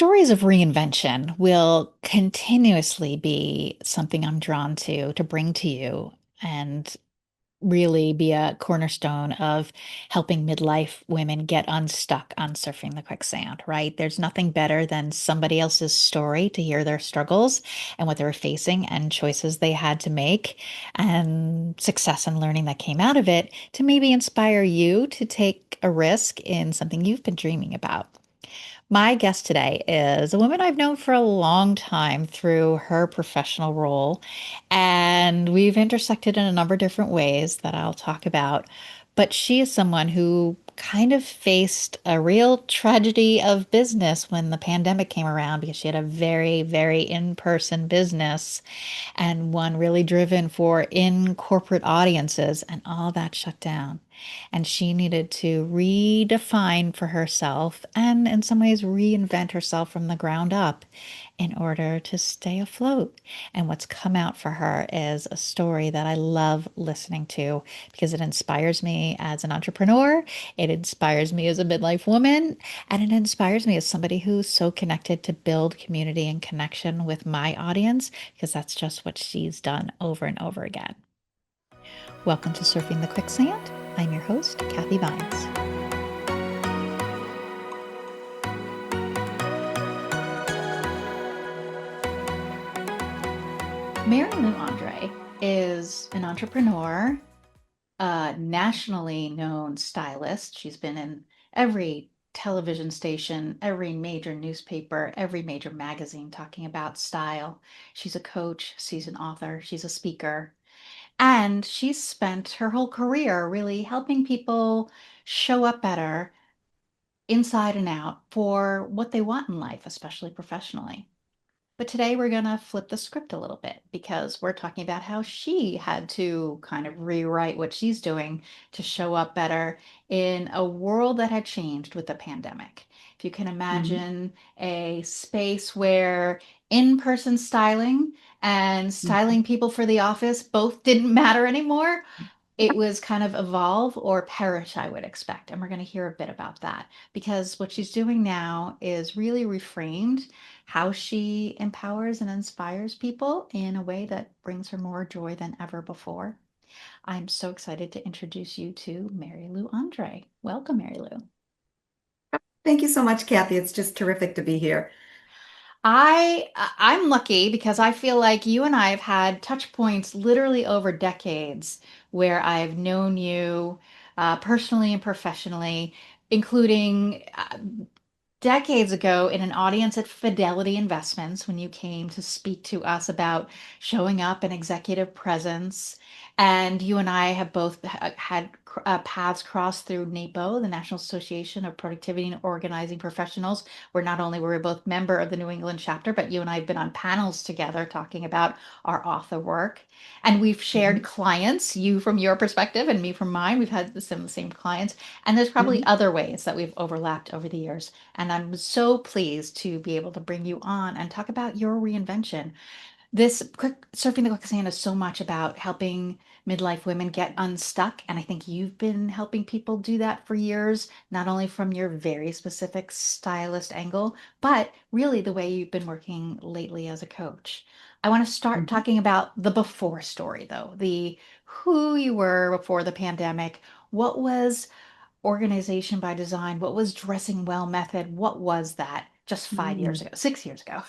Stories of reinvention will continuously be something I'm drawn to bring to you and really be a cornerstone of helping midlife women get unstuck on surfing the quicksand, right? There's nothing better than somebody else's story to hear their struggles and what they were facing and choices they had to make and success and learning that came out of it to maybe inspire you to take a risk in something you've been dreaming about. My guest today is a woman I've known for a long time through her professional role, and we've intersected in a number of different ways that I'll talk about. But she is someone who kind of faced a real tragedy of business when the pandemic came around because she had a very, very in-person business and one really driven for in corporate audiences, and all that shut down. And she needed to redefine for herself and, in some ways, reinvent herself from the ground up in order to stay afloat. And what's come out for her is a story that I love listening to because it inspires me as an entrepreneur, it inspires me as a midlife woman, and it inspires me as somebody who's so connected to build community and connection with my audience because that's just what she's done over and over again. Welcome to Surfing the Quicksand. I'm your host, Kathy Vines. Mary Lou Andre is an entrepreneur, a nationally known stylist. She's been in every television station, every major newspaper, every major magazine talking about style. She's a coach, she's an author, she's a speaker. And she's spent her whole career really helping people show up better inside and out for what they want in life, especially professionally. But today we're going to flip the script a little bit because we're talking about how she had to kind of rewrite what she's doing to show up better in a world that had changed with the pandemic. If you can Mhm. imagine a space where in-person styling and styling Mhm. people for the office both didn't matter anymore, it was kind of evolve or perish, I would expect. And we're going to hear a bit about that because what she's doing now is really reframed how she empowers and inspires people in a way that brings her more joy than ever before. I'm so excited to introduce you to Mary Lou Andre. Welcome, Mary Lou. Thank you so much, Kathy. It's just terrific to be here. I'm lucky because I feel like you and I have had touch points literally over decades where I've known you personally and professionally, including decades ago in an audience at Fidelity Investments when you came to speak to us about showing up and executive presence. And you and I have both had paths cross through NAPO, the National Association of Productivity and Organizing Professionals, where not only were we both member of the New England chapter, but you and I have been on panels together talking about our author work. And we've shared Mhm. clients, you from your perspective and me from mine. We've had the same clients. And there's probably Mhm. other ways that we've overlapped over the years. And I'm so pleased to be able to bring you on and talk about your reinvention. This quick surfing the quicksand is so much about helping midlife women get unstuck. And I think you've been helping people do that for years, not only from your very specific stylist angle, but really the way you've been working lately as a coach. I want to start Mhm. talking about the before story, though, the who you were before the pandemic. What was organization by design? What was dressing well method? What was that just 5 years Mhm. ago, 6 years ago?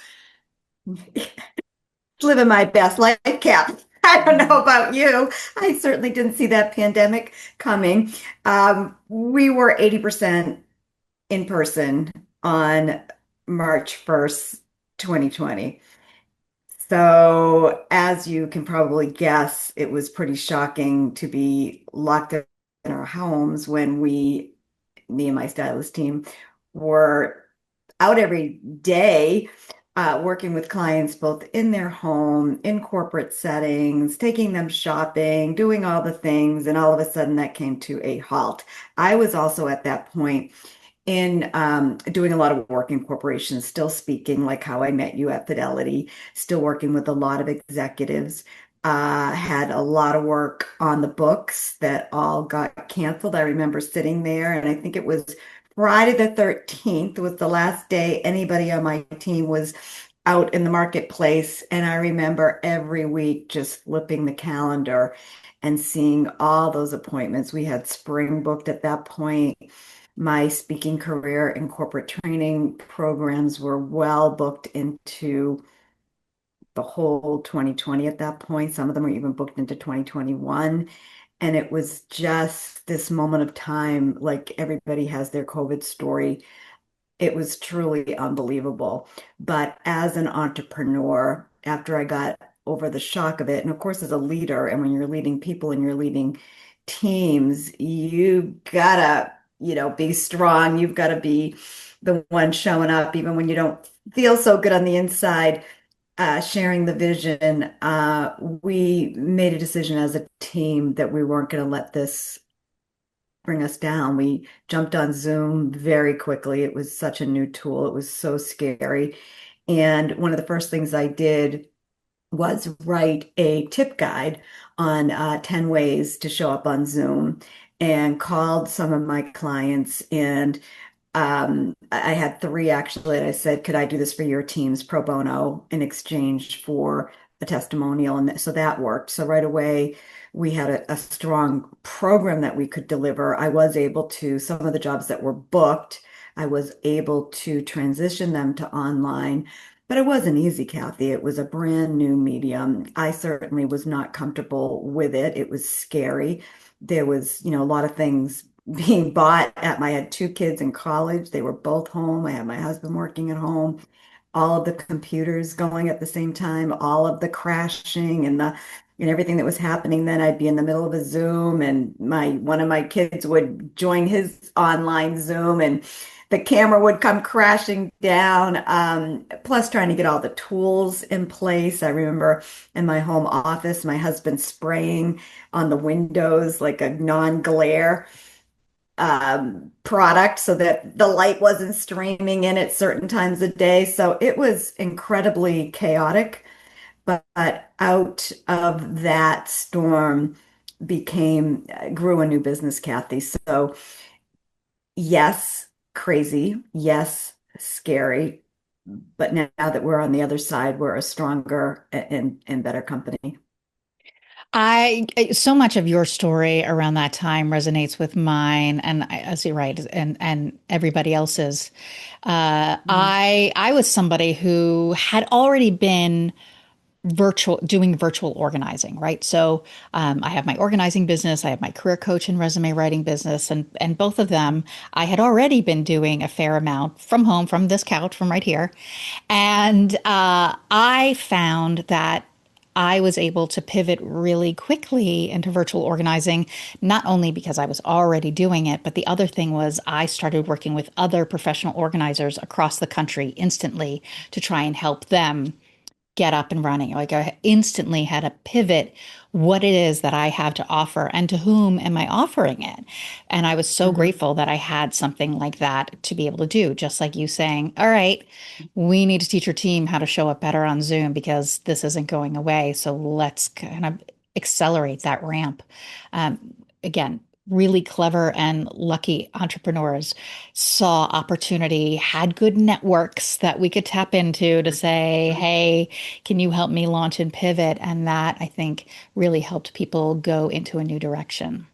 Living my best life, Kathy. I don't know Mm, about you. I certainly didn't see that pandemic coming. We were 80% in person on March 1st, 2020. So, as you can probably guess, it was pretty shocking to be locked in our homes when me and my stylist team were out every day, working with clients both in their home, in corporate settings, taking them shopping, doing all the things. And all of a sudden that came to a halt. I was also at that point in doing a lot of work in corporations, still speaking like how I met you at Fidelity, still working with a lot of executives. Had a lot of work on the books that all got canceled. I remember sitting there, and I think it was Friday the 13th was the last day anybody on my team was out in the marketplace. And I remember every week just flipping the calendar and seeing all those appointments. We had spring booked at that point. My speaking career and corporate training programs were well booked into the whole 2020 at that point. Some of them were even booked into 2021. And it was just this moment of time, like everybody has their COVID story. It was truly unbelievable. But as an entrepreneur, after I got over the shock of it, and of course, as a leader, and when you're leading people and you're leading teams, you gotta, be strong. You've got to be the one showing up, even when you don't feel so good on the inside, sharing the vision. We made a decision as a team that we weren't going to let this bring us down. We jumped on Zoom very quickly. It was such a new tool. It was so scary. And one of the first things I did was write a tip guide on 10 ways to show up on Zoom and called some of my clients and I had three actually, and I said, could I do this for your teams pro bono in exchange for a testimonial? And so that worked. So right away, we had a strong program that we could deliver. I was able to, some of the jobs that were booked, I was able to transition them to online. But it wasn't easy, Kathy. It was a brand new medium. I certainly was not comfortable with it. It was scary. There was, a lot of things being bought I had two kids in college. They were both home. I had my husband working at home. All of the computers going at the same time, all of the crashing and everything that was happening. Then I'd be in the middle of a Zoom and my one of my kids would join his online Zoom and the camera would come crashing down. Plus trying to get all the tools in place. I remember in my home office, my husband spraying on the windows like a non-glare product so that the light wasn't streaming in at certain times of day. So it was incredibly chaotic, but out of that storm grew a new business, Kathy. So yes, crazy. Yes, scary. But now that we're on the other side, we're a stronger and better company. So much of your story around that time resonates with mine, and as you're right, and everybody else's. Mhm. I was somebody who had already been doing virtual organizing, right? So I have my organizing business, I have my career coach and resume writing business, and both of them I had already been doing a fair amount from home, from this couch, from right here, and I found that I was able to pivot really quickly into virtual organizing, not only because I was already doing it, but the other thing was I started working with other professional organizers across the country instantly to try and help them get up and running. Like I instantly had to pivot what it is that I have to offer and to whom am I offering it. And I was so Mhm. grateful that I had something like that to be able to do, just like you saying, all right, we need to teach your team how to show up better on Zoom because this isn't going away. So let's kind of accelerate that ramp. Again, really clever and lucky entrepreneurs saw opportunity, had good networks that we could tap into to say, hey, can you help me launch and pivot? And that I think really helped people go into a new direction.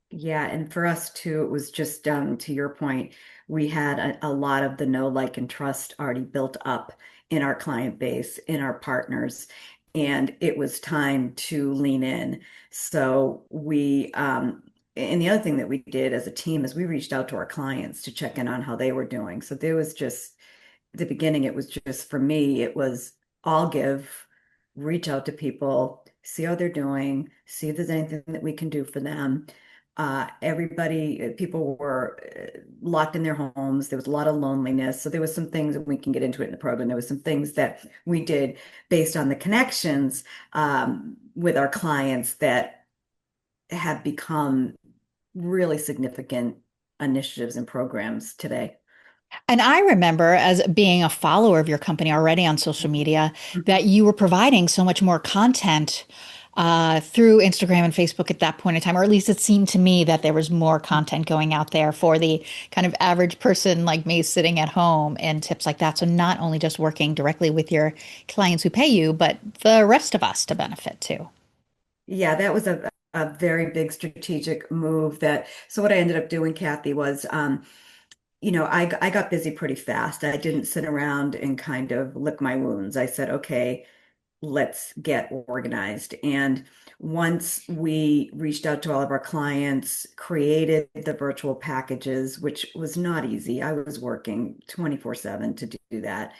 Yeah, and for us too, it was just to your point, we had a lot of the know, like, and trust already built up in our client base, in our partners, and it was time to lean in. So and the other thing that we did as a team is we reached out to our clients to check in on how they were doing. So there was just at the beginning, it was just for me, it was all give, reach out to people, see how they're doing, see if there's anything that we can do for them. People were locked in their homes. There was a lot of loneliness. So there was some things, and we can get into it in the program. There was some things that we did based on the connections with our clients that have become really significant initiatives and programs today. And I remember as being a follower of your company already on social media that you were providing so much more content through Instagram and Facebook at that point in time, or at least it seemed to me that there was more content going out there for the kind of average person like me sitting at home and tips like that. So not only just working directly with your clients who pay you, but the rest of us to benefit too. Yeah, that was a very big strategic move that, so what I ended up doing, Kathy, was, I got busy pretty fast. I didn't sit around and kind of lick my wounds. I said, okay, let's get organized. And once we reached out to all of our clients, created the virtual packages, which was not easy. I was working 24/7 to do that.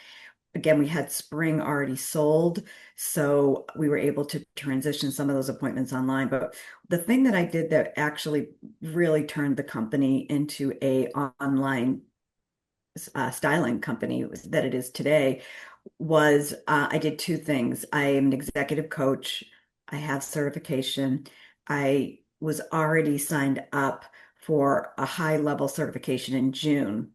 Again, we had spring already sold, so we were able to transition some of those appointments online. But the thing that I did that actually really turned the company into a online styling company that it is today was I did two things. I am an executive coach. I have certification. I was already signed up for a high level certification in June.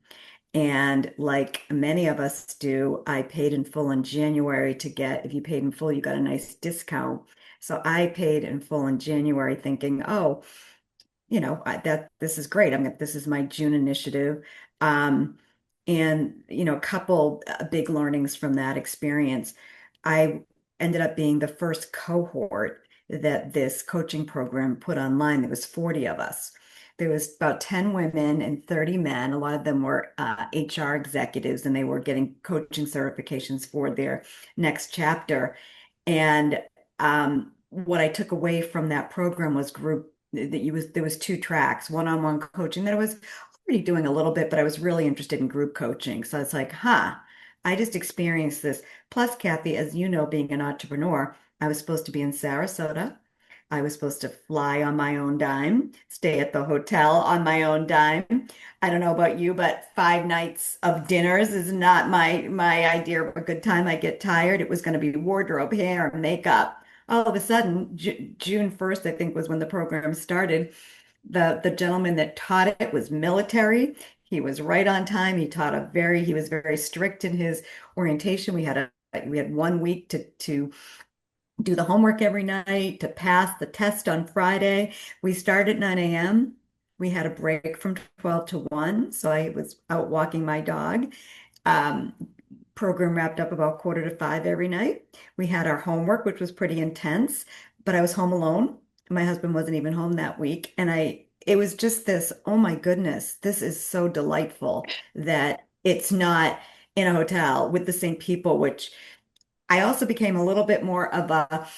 And like many of us do, I paid in full in January to get, if you paid in full, you got a nice discount. So I paid in full in January thinking, oh, that this is great. This is my June initiative. Um, and a couple big learnings from that experience. I ended up being the first cohort that this coaching program put online. There was 40 of us. There was about 10 women and 30 men. A lot of them were HR executives, and they were getting coaching certifications for their next chapter. And what I took away from that program was group that you was there was two tracks, one-on-one coaching that I was already doing a little bit, but I was really interested in group coaching. So it's like, I just experienced this. Plus, Kathy, as you know, being an entrepreneur, I was supposed to be in Sarasota. I was supposed to fly on my own dime, stay at the hotel on my own dime. I don't know about you, but 5 nights of dinners is not my idea of a good time. I get tired. It was going to be wardrobe, hair, makeup. All of a sudden, June 1st, I think, was when the program started. The gentleman that taught it was military. He was right on time. He was very strict in his orientation. We had 1 week to do the homework every night, to pass the test on Friday. We started at 9 a.m. We had a break from 12 to 1. So I was out walking my dog. Um, Program wrapped up about 4:45 every night. We had our homework, which was pretty intense, but I was home alone. My husband wasn't even home that week. And it was just this, oh my goodness, this is so delightful that it's not in a hotel with the same people, which I also became a little bit more of a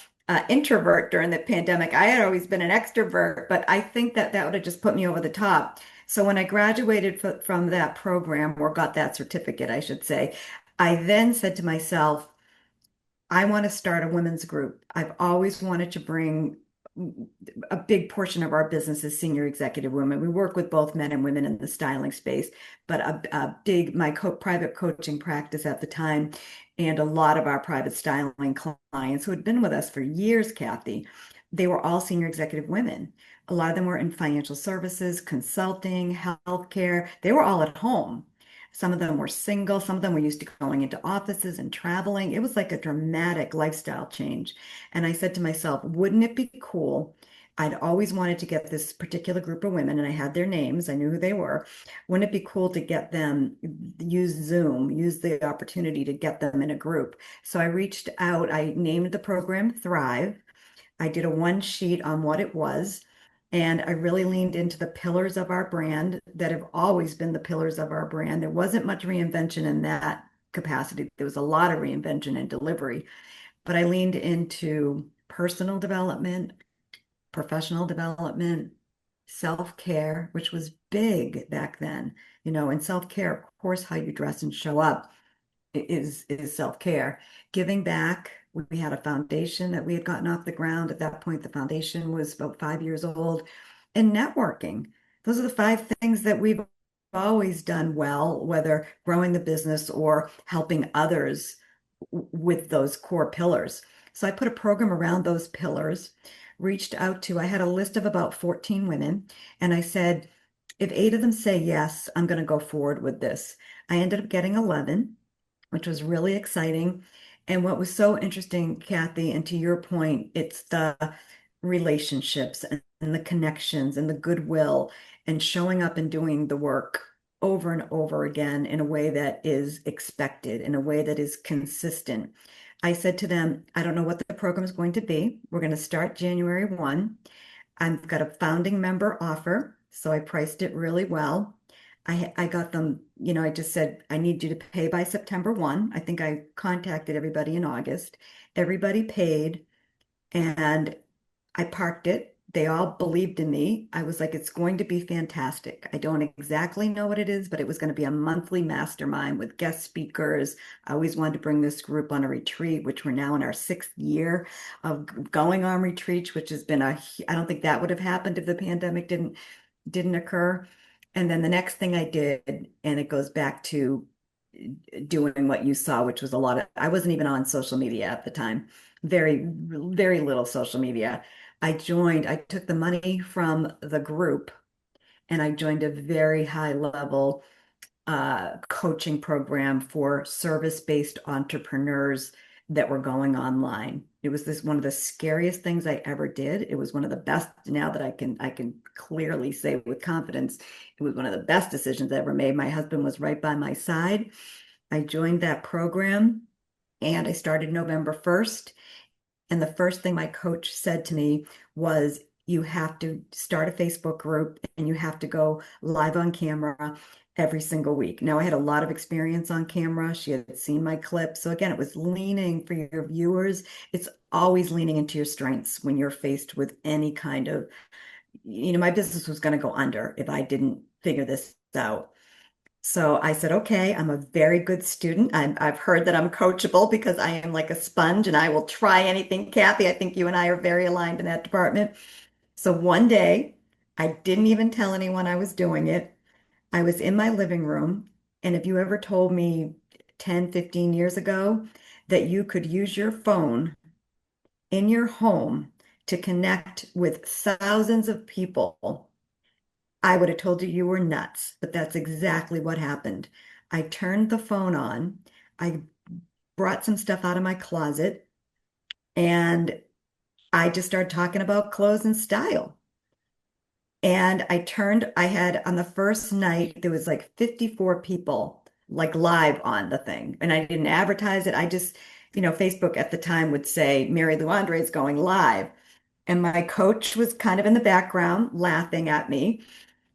introvert during the pandemic. I had always been an extrovert, but I think that would have just put me over the top. So when I graduated from that program, or got that certificate, I should say, I then said to myself, I want to start a women's group. I've always wanted to bring a big portion of our business is senior executive women. We work with both men and women in the styling space, but a big, my private coaching practice at the time, and a lot of our private styling clients who had been with us for years, Kathy, they were all senior executive women. A lot of them were in financial services, consulting, healthcare. They were all at home. Some of them were single. Some of them were used to going into offices and traveling. It was like a dramatic lifestyle change. And I said to myself, wouldn't it be cool? I'd always wanted to get this particular group of women, and I had their names. I knew who they were. Wouldn't it be cool to get them, use Zoom, use the opportunity to get them in a group? So I reached out. I named the program Thrive. I did a one sheet on what it was, and I really leaned into the pillars of our brand that have always been the pillars of our brand. There wasn't much reinvention in that capacity. There was a lot of reinvention and delivery, but I leaned into personal development, professional development, self-care, which was big back then. And self-care, of course, how you dress and show up is self-care. Giving back. We had a foundation that we had gotten off the ground. At that point, the foundation was about 5 years old. And networking. Those are the five things that we've always done well, whether growing the business or helping others with those core pillars. So I put a program around those pillars, reached out to, I had a list of about 14 women, and I said, if 8 of them say yes, I'm going to go forward with this. I ended up getting 11, which was really exciting. And what was so interesting, Kathy, and to your point, it's the relationships and the connections and the goodwill and showing up and doing the work over and over again in a way that is expected, in a way that is consistent. I said to them, I don't know what the program is going to be. We're going to start January 1. I've got a founding member offer, so I priced it really well. I got them, I just said, I need you to pay by September 1. I think I contacted everybody in August. Everybody paid, and I parked it. They all believed in me. I was like, it's going to be fantastic. I don't exactly know what it is, but it was going to be a monthly mastermind with guest speakers. I always wanted to bring this group on a retreat, which we're now in our 6th year of going on retreats, which has been I don't think that would have happened if the pandemic didn't occur. And then the next thing I did, and it goes back to doing what you saw, which was a lot of, I wasn't even on social media at the time, very little social media. I took the money from the group and I joined a very high level coaching program for service-based entrepreneurs that were going online. It was this one of the scariest things I ever did. It was one of the best now that I can clearly say with confidence, it was one of the best decisions I ever made. My husband was right by my side. I joined that program and I started November 1st. And the first thing my coach said to me was, you have to start a Facebook group and you have to go live on camera every single week. Now, I had a lot of experience on camera. She had seen my clips. So again, it was leaning for your viewers. It's always leaning into your strengths when you're faced with any kind of, my business was going to go under if I didn't figure this out. So I said, okay, I'm a very good student. I've heard that I'm coachable because I am like a sponge and I will try anything. Kathy, I think you and I are very aligned in that department. So one day, I didn't even tell anyone I was doing it. I was in my living room. And if you ever told me 10, 15 years ago that you could use your phone in your home to connect with thousands of people, I would have told you you were nuts, but that's exactly what happened. I turned the phone on. I brought some stuff out of my closet and I just started talking about clothes and style. And I had on the first night, there was like 54 people like live on the thing. And I didn't advertise it. I just, Facebook at the time would say, Mary Lou Andre is going live. And my coach was kind of in the background laughing at me.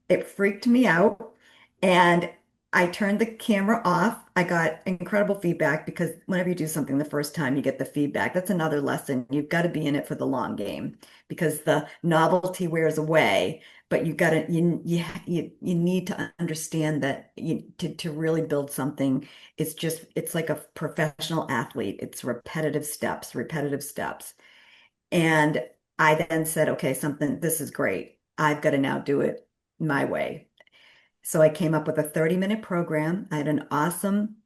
It freaked me out. And I turned the camera off. I got incredible feedback because whenever you do something the first time, you get the feedback. That's another lesson. You've got to be in it for the long game because the novelty wears away. But you got to you need to understand that to really build something, it's like a professional athlete. It's repetitive steps, repetitive steps. And I then said, okay, this is great. I've got to now do it my way. So I came up with a 30-minute program. I had an awesome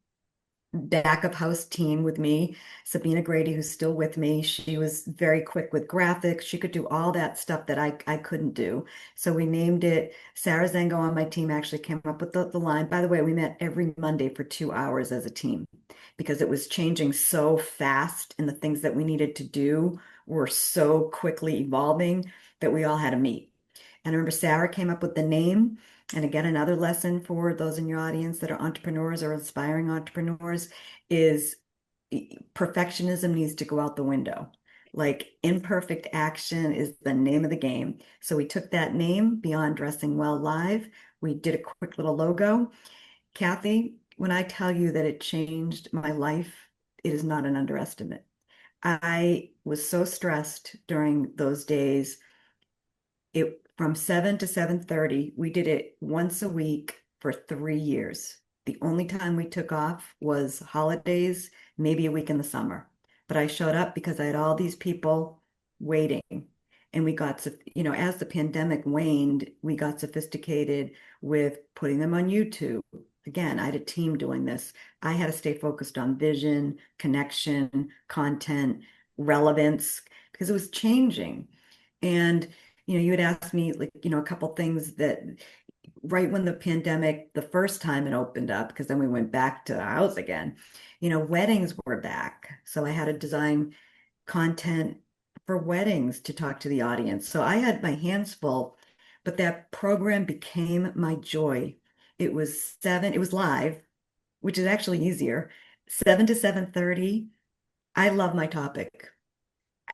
back of house team with me. Sabina Grady, who's still with me, she was very quick with graphics. She could do all that stuff that I couldn't do. So we named it. Sarah Zango on my team actually came up with the line. By the way, we met every Monday for 2 hours as a team because it was changing so fast and the things that we needed to do were so quickly evolving that we all had to meet. And I remember Sarah came up with the name. And again, another lesson for those in your audience that are entrepreneurs or aspiring entrepreneurs is perfectionism needs to go out the window. Like imperfect action is the name of the game. So we took that name, Beyond Dressing Well Live. We did a quick little logo. Kathy, when I tell you that it changed my life, it is not an underestimate. I was so stressed during those days. It from 7 to 7:30, we did it once a week for 3 years. The only time we took off was holidays, maybe a week in the summer. But I showed up because I had all these people waiting. And we got, as the pandemic waned, we got sophisticated with putting them on YouTube. Again, I had a team doing this. I had to stay focused on vision, connection, content, relevance, because it was changing. And you had asked me like, a couple things that, right when the pandemic, the first time it opened up, because then we went back to the house again, weddings were back. So I had to design content for weddings to talk to the audience. So I had my hands full, but that program became my joy. It was live, which is actually easier, 7 to 7:30. I love my topic.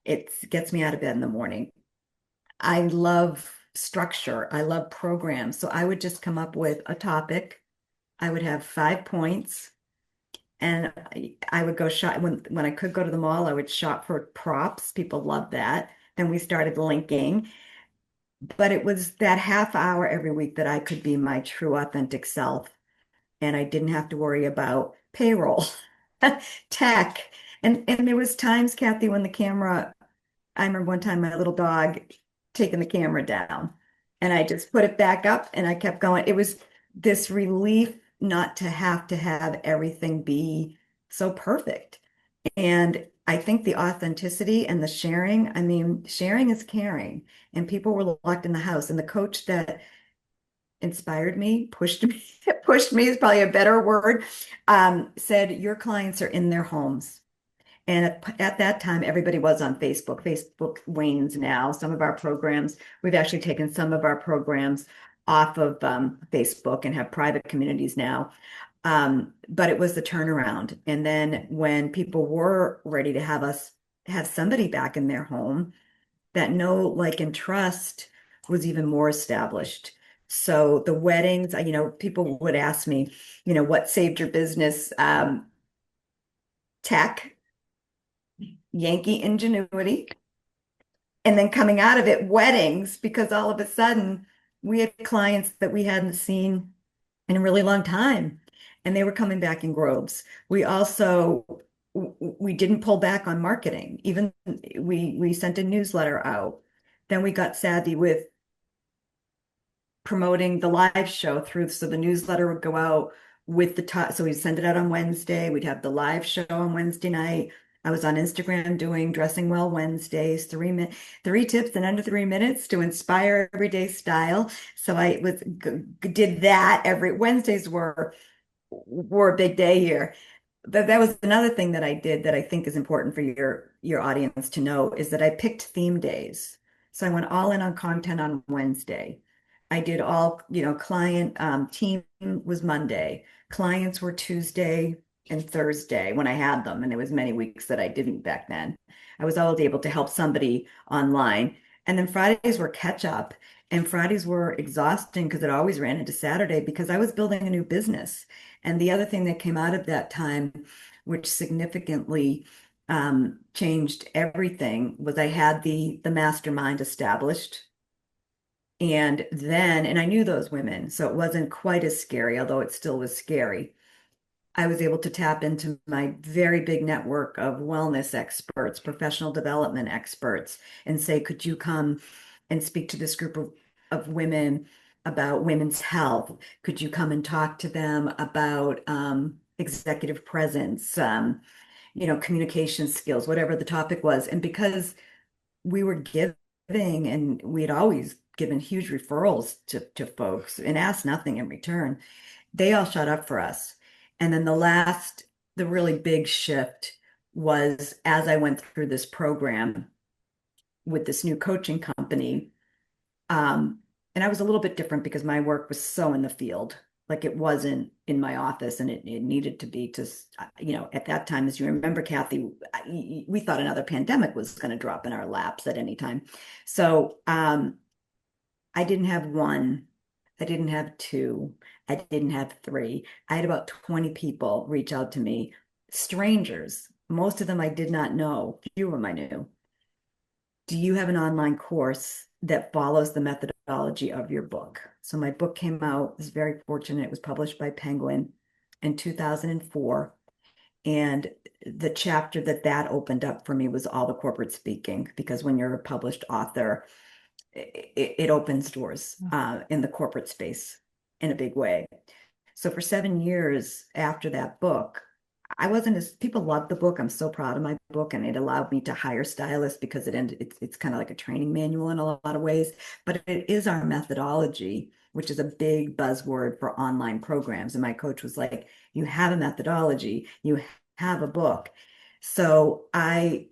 It gets me out of bed in the morning. I love structure. I love programs. So I would just come up with a topic. I would have 5 points, and I would go shop when I could go to the mall. I would shop for props. People love that. Then we started linking, but it was that half hour every week that I could be my true authentic self, and I didn't have to worry about payroll, tech, and there was times, Kathy, when the camera. I remember one time my little dog taking the camera down, and I just put it back up and I kept going. It was this relief not to have everything be so perfect. And I think the authenticity and the sharing, I mean, sharing is caring. And people were locked in the house. And the coach that inspired me, pushed me, pushed me is probably a better word, said, your clients are in their homes. And at that time, everybody was on Facebook. Facebook wanes now. Some of our programs, we've actually taken some of our programs off of Facebook and have private communities now. But it was the turnaround. And then when people were ready to have somebody back in their home, that know, like, and trust was even more established. So the weddings, people would ask me, what saved your business? Tech, Yankee ingenuity, and then coming out of it, weddings, because all of a sudden we had clients that we hadn't seen in a really long time, and they were coming back in groves. We also we didn't pull back on marketing. Even we sent a newsletter out. Then we got savvy with promoting the live show through. So the newsletter would go out with the top. So we'd send it out on Wednesday. We'd have the live show on Wednesday night. I was on Instagram doing Dressing Well Wednesdays, 3 tips in under 3 minutes to inspire everyday style. So did that every Wednesdays were a big day here. That was another thing that I did that I think is important for your audience to know is that I picked theme days. So I went all in on content on Wednesday. I did all, client team was Monday. Clients were Tuesday and Thursday when I had them, and there was many weeks that I didn't back then. I was always able to help somebody online. And then Fridays were catch up, and Fridays were exhausting because it always ran into Saturday because I was building a new business. And the other thing that came out of that time, which significantly changed everything, was I had the mastermind established. And I knew those women, so it wasn't quite as scary, although it still was scary. I was able to tap into my very big network of wellness experts, professional development experts, and say, could you come and speak to this group of women about women's health? Could you come and talk to them about executive presence, communication skills, whatever the topic was? And because we were giving and we had always given huge referrals to folks and asked nothing in return, they all shut up for us. And then the really big shift was as I went through this program with this new coaching company. And I was a little bit different because my work was so in the field. Like it wasn't in my office, and it needed to be at that time, as you remember, Kathy, we thought another pandemic was going to drop in our laps at any time. So I didn't have one, I didn't have two, I didn't have three. I had about 20 people reach out to me, strangers. Most of them I did not know, few of them I knew. Do you have an online course that follows the methodology of your book? So my book came out, I was very fortunate. It was published by Penguin in 2004. And the chapter that opened up for me was all the corporate speaking, because when you're a published author, it opens doors in the corporate space in a big way. So for 7 years after that book, I wasn't as people loved the book. I'm so proud of my book, and it allowed me to hire stylists because it's kind of like a training manual in a lot of ways, but it is our methodology, which is a big buzzword for online programs. And my coach was like, "You have a methodology, you have a book." So I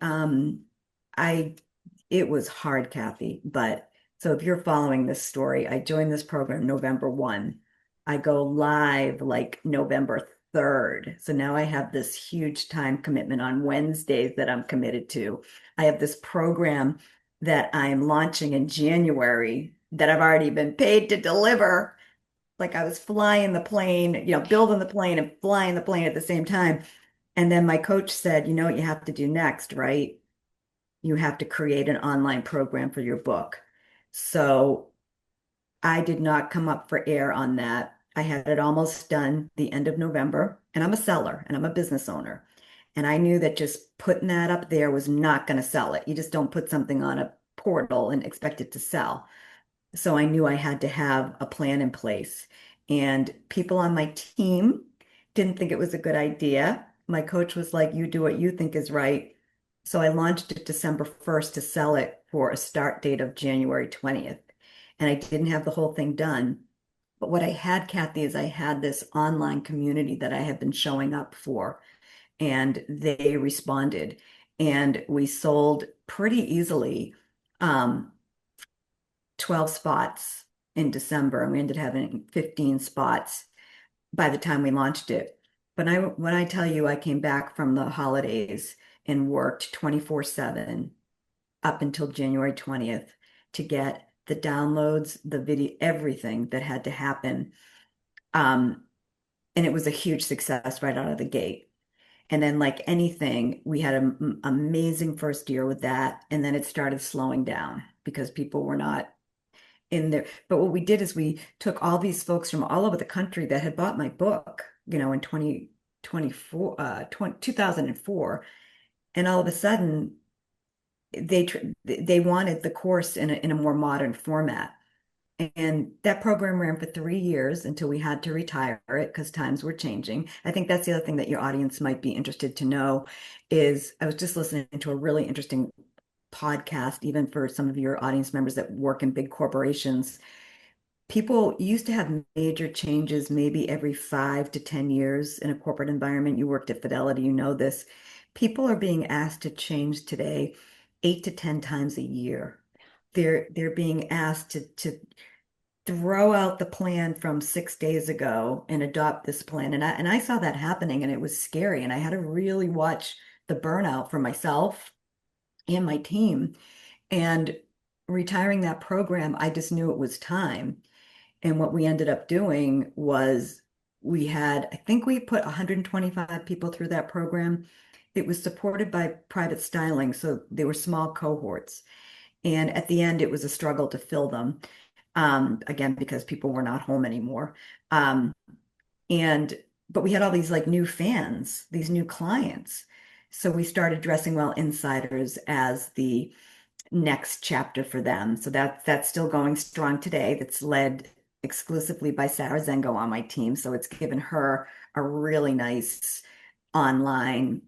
it was hard, Kathy, but so if you're following this story, I joined this program November 1. I go live like November 3rd. So now I have this huge time commitment on Wednesdays that I'm committed to. I have this program that I'm launching in January that I've already been paid to deliver. Like I was flying the plane, building the plane and flying the plane at the same time. And then my coach said, you know what you have to do next, right? You have to create an online program for your book. So I did not come up for air on that. I had it almost done the end of November, and I'm a seller and I'm a business owner. And I knew that just putting that up there was not going to sell it. You just don't put something on a portal and expect it to sell. So I knew I had to have a plan in place. And people on my team didn't think it was a good idea. My coach was like, you do what you think is right. So I launched it December 1st to sell it for a start date of January 20th. And I didn't have the whole thing done. But what I had, Kathy, is I had this online community that I had been showing up for, and they responded. And we sold pretty easily. 12 spots in December, and we ended up having 15 spots by the time we launched it. But when I tell you I came back from the holidays and worked 24/7 up until January 20th to get the downloads, the video, everything that had to happen. Um, and it was a huge success right out of the gate. And then, like anything, we had an amazing first year with that. And then it started slowing down because people were not in there. But what we did is we took all these folks from all over the country that had bought my book, in 2024, 2004, and all of a sudden they wanted the course in a more modern format. And that program ran for 3 years until we had to retire it because times were changing. I think that's the other thing that your audience might be interested to know is I was just listening to a really interesting podcast, even for some of your audience members that work in big corporations. People used to have major changes maybe every 5 to 10 years in a corporate environment. You worked at Fidelity, you know this. People are being asked to change today 8 to 10 times a year. They're being asked to throw out the plan from 6 days ago and adopt this plan. And I saw that happening and it was scary. And I had to really watch the burnout for myself and my team. And retiring that program, I just knew it was time. And what we ended up doing was I think we put 125 people through that program. It was supported by private styling, so they were small cohorts. And at the end, it was a struggle to fill them, again, because people were not home anymore. Um, and but we had all these like new fans, these new clients. So we started Dressing Well Insiders as the next chapter for them. So that's still going strong today. That's led exclusively by Sarah Zengo on my team. So it's given her a really nice online,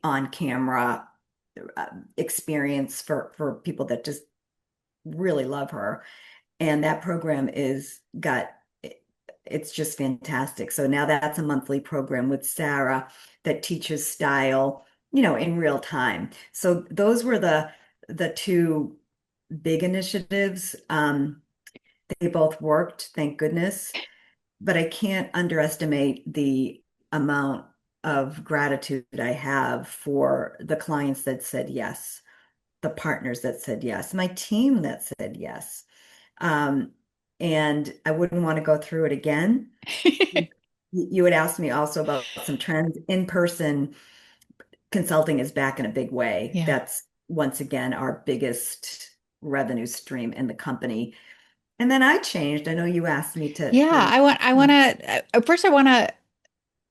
on camera experience for people that just really love her. And that program it's just fantastic. So now that's a monthly program with Sarah that teaches style, in real time. So those were the two big initiatives. They both worked, thank goodness. But I can't underestimate the amount of gratitude I have for the clients that said yes, the partners that said yes, my team that said yes. Um, and I wouldn't want to go through it again. You had asked me also about some trends. In-person consulting is back in a big way. Yeah. That's once again our biggest revenue stream in the company. And then I changed. I know you asked me Yeah, to I want to first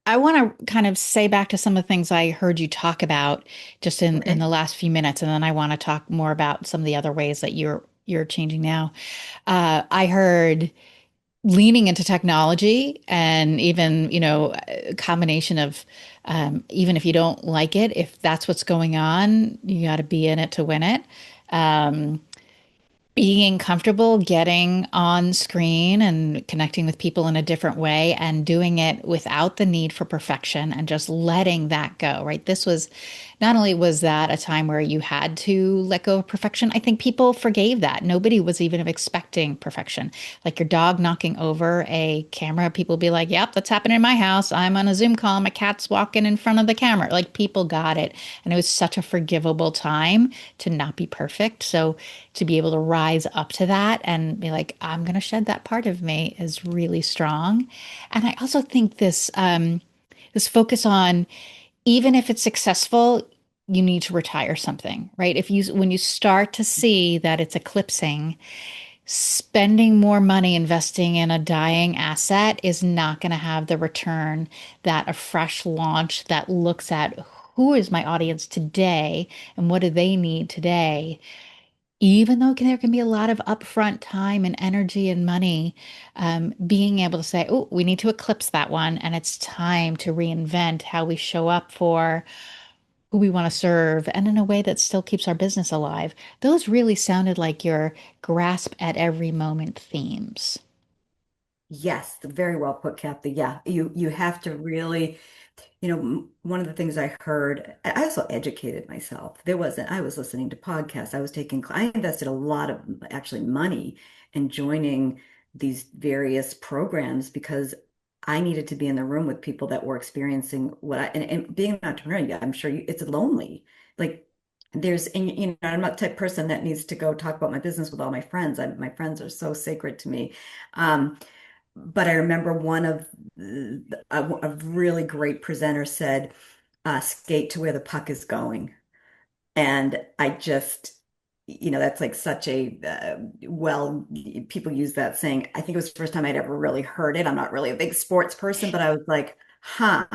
I want to kind of say back to some of the things I heard you talk about just in okay. the last few minutes, and then I want to talk more about some of the other ways that you're changing now. I heard leaning into technology and even, a combination of even if you don't like it, if that's what's going on, you got to be in it to win it. Um, Being comfortable getting on screen and connecting with people in a different way and doing it without the need for perfection and just letting that go, right? This was not only was that a time where you had to let go of perfection, I think people forgave that. Nobody was even expecting perfection. Like your dog knocking over a camera, people be like, yep, that's happening in my house. I'm on a Zoom call, my cat's walking in front of the camera. Like people got it. And it was such a forgivable time to not be perfect. So to be able to rise up to that and be like, I'm going to shed that part of me is really strong. And I also think this focus on even if it's successful, you need to retire something, right? When you start to see that it's eclipsing, spending more money investing in a dying asset is not going to have the return that a fresh launch that looks at who is my audience today and what do they need today, even though there can be a lot of upfront time and energy and money, being able to say, oh, we need to eclipse that one, and it's time to reinvent how we show up for who we want to serve, and in a way that still keeps our business alive. Those really sounded like your grasp at every moment themes. Yes, very well put, Kathy. Yeah, you have to really, one of the things I heard, I also educated myself. I was listening to podcasts. I invested a lot of actually money in joining these various programs because I needed to be in the room with people that were experiencing and being an entrepreneur, yeah, I'm sure it's lonely. Like and I'm not the type of person that needs to go talk about my business with all my friends. My friends are so sacred to me. Um, but I remember a really great presenter said, skate to where the puck is going. And I just, that's like such people use that saying. I think it was the first time I'd ever really heard it. I'm not really a big sports person, but I was like, huh.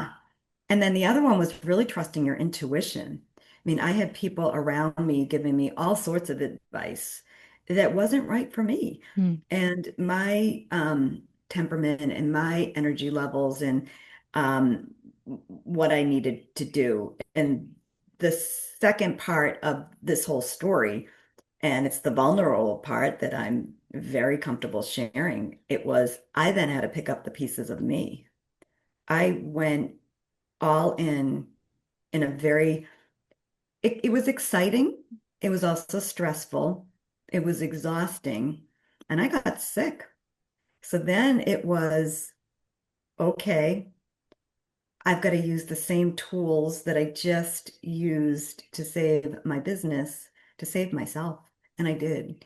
And then the other one was really trusting your intuition. I mean, I had people around me giving me all sorts of advice that wasn't right for me. Hmm. And my temperament and my energy levels and what I needed to do. And the second part of this whole story, and it's the vulnerable part that I'm very comfortable sharing, it was I then had to pick up the pieces of me. I went all in a very it was exciting. It was also stressful. It was exhausting. And I got sick. So then it was okay, I've got to use the same tools that I just used to save my business to save myself. And I did.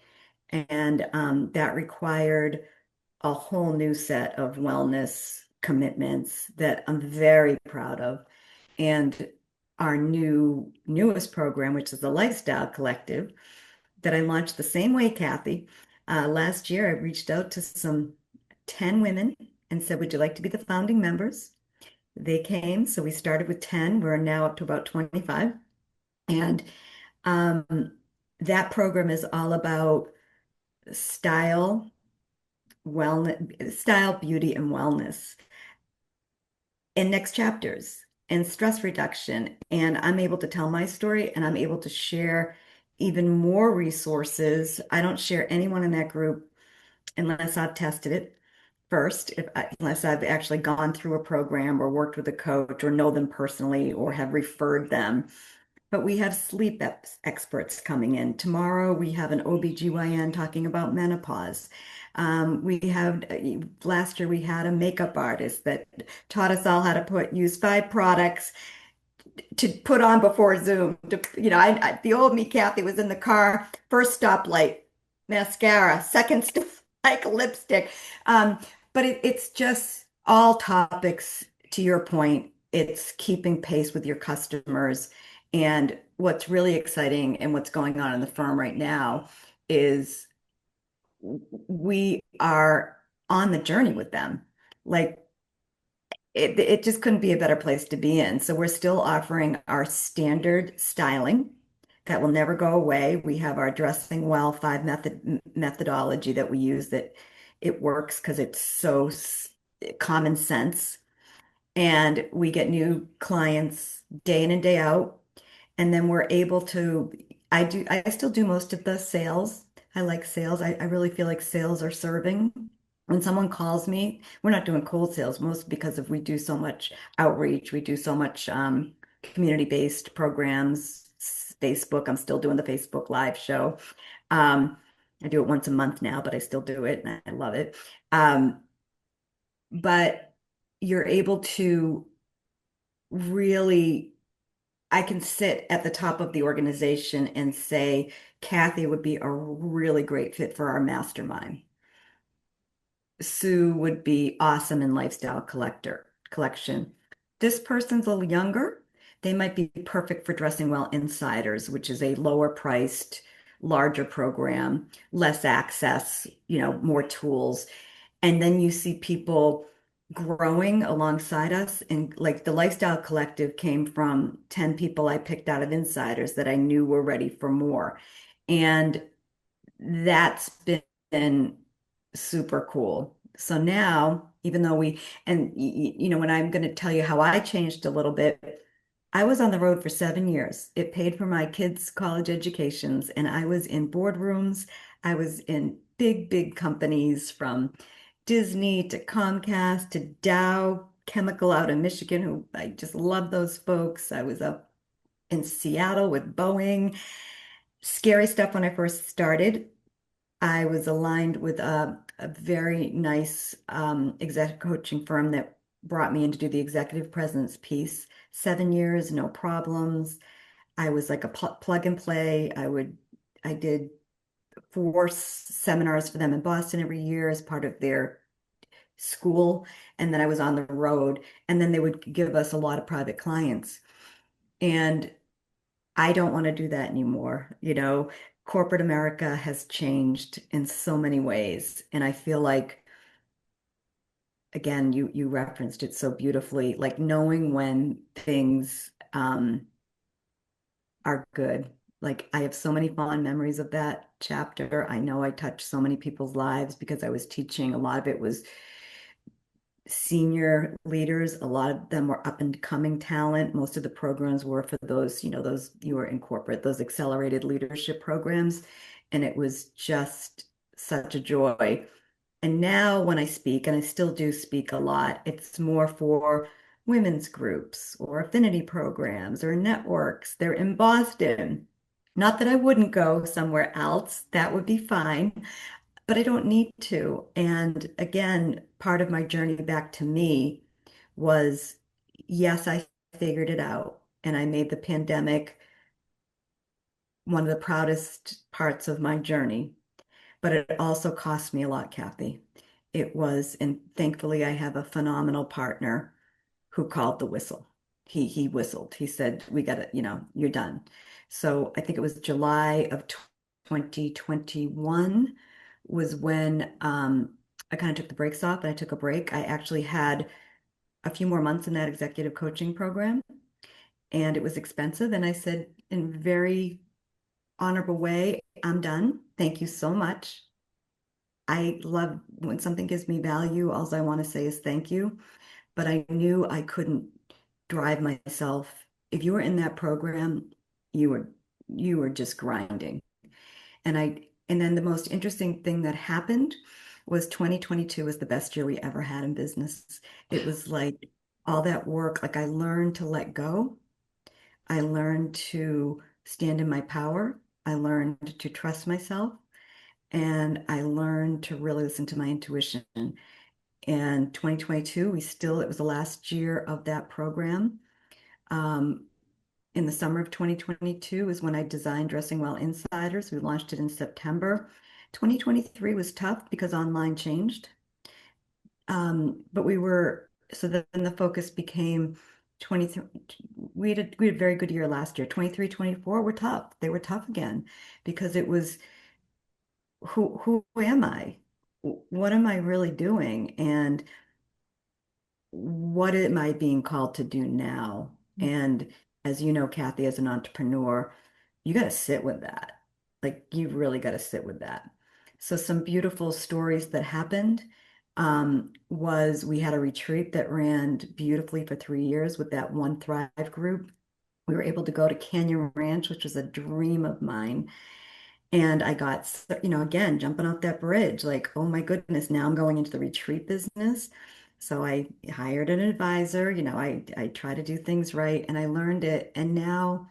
And that required a whole new set of wellness commitments that I'm very proud of. And our newest program, which is the Lifestyle Collective, that I launched the same way, Kathy. Last year, I reached out to some 10 women and said, would you like to be the founding members? They came, so we started with 10. We're now up to about 25. And um, that program is all about style, style, beauty, and wellness in next chapters and stress reduction. And I'm able to tell my story and I'm able to share even more resources. I don't share anyone in that group unless I've tested it first, unless I've actually gone through a program or worked with a coach or know them personally or have referred them. But we have sleep experts coming in. Tomorrow we have an OBGYN talking about menopause. Last year we had a makeup artist that taught us all how to use 5 products to put on before Zoom. The old me, Kathy, was in the car, first stoplight, mascara, second stop, like lipstick. Um, but it's just all topics, to your point, it's keeping pace with your customers. And what's really exciting and what's going on in the firm right now is we are on the journey with them. Like it just couldn't be a better place to be in. So we're still offering our standard styling that will never go away. We have our dressing well 5 methodology that we use that it works because it's so common sense. And we get new clients day in and day out. And then we're able to, I still do most of the sales. I like sales. I really feel like sales are serving. When someone calls me, we're not doing cold sales, most because of we do so much outreach, we do so much community-based programs, Facebook. I'm still doing the Facebook Live show. Um, I do it once a month now, but I still do it and I love it. Um, but you're able to really, I can sit at the top of the organization and say, Kathy would be a really great fit for our mastermind. Sue would be awesome in lifestyle collection. This person's a little younger. They might be perfect for Dressing Well Insiders, which is a lower priced, larger program, less access, more tools. And then you see people growing alongside us. And like the Lifestyle Collective came from 10 people I picked out of insiders that I knew were ready for more. And that's been super cool. So now, even though when I'm going to tell you how I changed a little bit, I was on the road for 7 years. It paid for my kids' college educations, and I was in boardrooms. I was in big, big companies from Disney to Comcast to Dow Chemical out in Michigan, who I just love those folks. I was up in Seattle with Boeing. Scary stuff when I first started. I was aligned with a very nice executive coaching firm that brought me in to do the executive presence piece. 7 years, no problems. I was like a plug and play. I did four seminars for them in Boston every year as part of their school. And then I was on the road. And then they would give us a lot of private clients. And I don't want to do that anymore. Corporate America has changed in so many ways. And I feel like, again, you referenced it so beautifully, like knowing when things are good. Like I have so many fond memories of that chapter. I know I touched so many people's lives because I was teaching. A lot of it was senior leaders. A lot of them were up and coming talent. Most of the programs were for those, those you were in corporate, those accelerated leadership programs. And it was just such a joy. And now when I speak, and I still do speak a lot, it's more for women's groups or affinity programs or networks. They're in Boston. Not that I wouldn't go somewhere else, that would be fine, but I don't need to. And again, part of my journey back to me was, yes, I figured it out and I made the pandemic one of the proudest parts of my journey, but it also cost me a lot, Kathy. It was, and thankfully I have a phenomenal partner who called the whistle. He whistled. He said, "We got to, you're done." So I think it was July of 2021 was when I kind of took the brakes off and I took a break. I actually had a few more months in that executive coaching program, and it was expensive. And I said, in a very honorable way, "I'm done. Thank you so much. I love when something gives me value. All I want to say is thank you." But I knew I couldn't drive myself. If you were in that program, you were you were just grinding. And then the most interesting thing that happened was 2022 was the best year we ever had in business. It was like all that work, like I learned to let go. I learned to stand in my power. I learned to trust myself. And I learned to really listen to my intuition. And 2022, it was the last year of that program. Um, in the summer of 2022 is when I designed Dressing Well Insiders. We launched it in September. 2023 was tough because online changed. But so then the focus became 23. We had a very good year last year. 23, 24 were tough. They were tough again because it was who am I? What am I really doing? And what am I being called to do now? And as you know, Kathy, as an entrepreneur, you got to sit with that. Like you really got to sit with that. So some beautiful stories that happened was we had a retreat that ran beautifully for 3 years with that one Thrive group. We were able to go to Canyon Ranch, which was a dream of mine. And I got, again, jumping off that bridge, like, oh my goodness, now I'm going into the retreat business. So I hired an advisor, I try to do things right and I learned it. And now,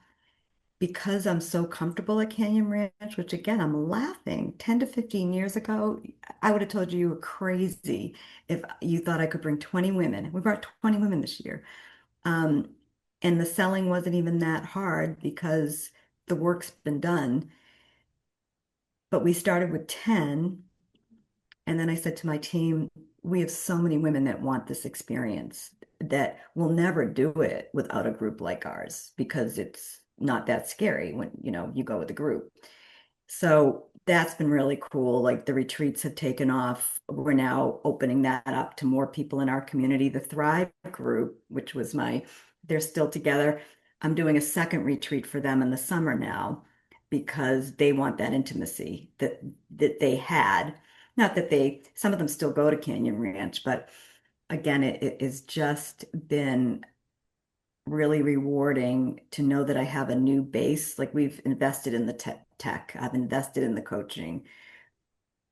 because I'm so comfortable at Canyon Ranch, which again, I'm laughing, 10 to 15 years ago, I would have told you you were crazy if you thought I could bring 20 women. We brought 20 women this year. Um, and the selling wasn't even that hard because the work's been done. But we started with 10. And then I said to my team, we have so many women that want this experience that will never do it without a group like ours because it's not that scary when, you go with a group. So that's been really cool. Like the retreats have taken off. We're now opening that up to more people in our community. The Thrive group, which was they're still together. I'm doing a second retreat for them in the summer now because they want that intimacy that they had. Not that some of them still go to Canyon Ranch, but again, it has just been really rewarding to know that I have a new base. Like we've invested in the tech, I've invested in the coaching,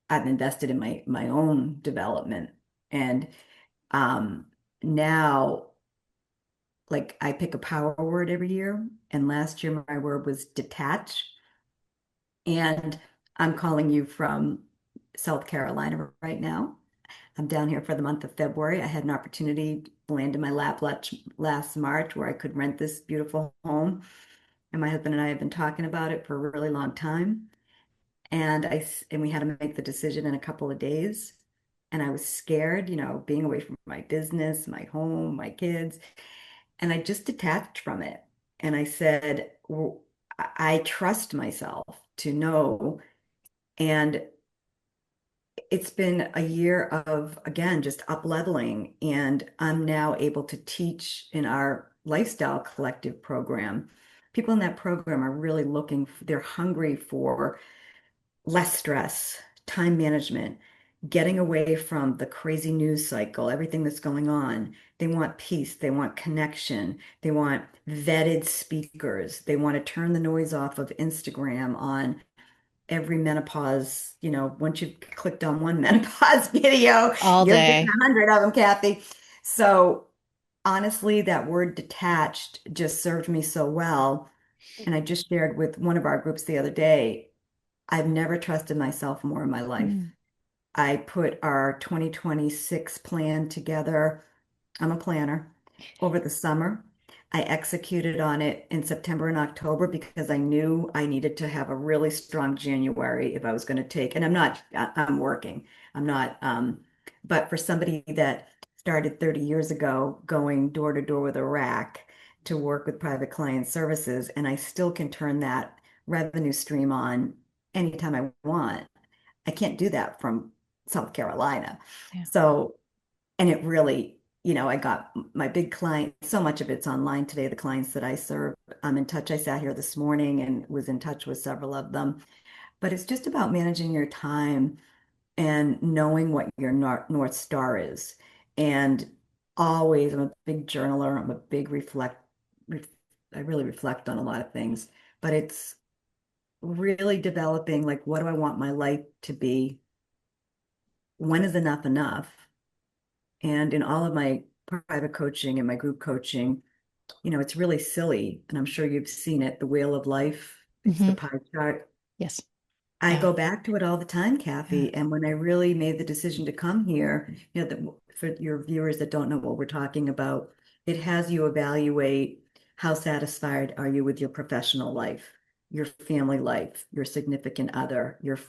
I've invested in my own development. And um, now, like I pick a power word every year. And last year my word was detach. And I'm calling you from South Carolina right now. I'm down here for the month of February. I had an opportunity to land in my lap last March where I could rent this beautiful home. And my husband and I have been talking about it for a really long time. And we had to make the decision in a couple of days. And I was scared, being away from my business, my home, my kids. And I just detached from it. And I said, well, I trust myself to know. And it's been a year of, again, just up leveling. And I'm now able to teach in our lifestyle collective program. People in that program are really they're hungry for less stress, time management, getting away from the crazy news cycle, everything that's going on. They want peace, they want connection, they want vetted speakers, they want to turn the noise off of Instagram on every menopause, once you've clicked on one menopause video, All you're getting day. 100 of them, Kathy. So honestly, that word detached just served me so well. And I just shared with one of our groups the other day, I've never trusted myself more in my life. Mm. I put our 2026 plan together. I'm a planner over the summer. I executed on it in September and October because I knew I needed to have a really strong January if I was going to take, and I'm working. I'm not, but for somebody that started 30 years ago going door to door with a rack to work with private client services, and I still can turn that revenue stream on anytime I want. I can't do that from South Carolina. Yeah. So, and it really, I got my big client, so much of it's online today, the clients that I serve. I'm in touch. I sat here this morning and was in touch with several of them. But it's just about managing your time and knowing what your North Star is. And always, I'm a big journaler. I'm a big ref, I really reflect on a lot of things, but it's really developing like, what do I want my life to be? When is enough enough? And in all of my private coaching and my group coaching, it's really silly. And I'm sure you've seen it, the wheel of life. It's the Hmm. pie chart. Yes. I Yeah. go back to it all the time, Yeah. Kathy. And when I really made the decision to come here, for your viewers that don't know what we're talking about, it has you evaluate how satisfied are you with your professional life, your family life, your significant other, your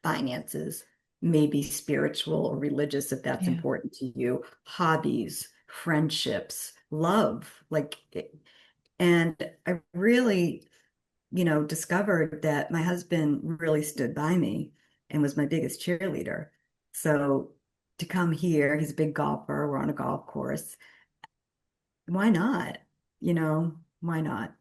finances, maybe spiritual or religious if that's Yeah. important to you, hobbies, friendships, love. And I really, discovered that my husband really stood by me and was my biggest cheerleader. So to come here, he's a big golfer, we're on a golf course. Why not? Why not?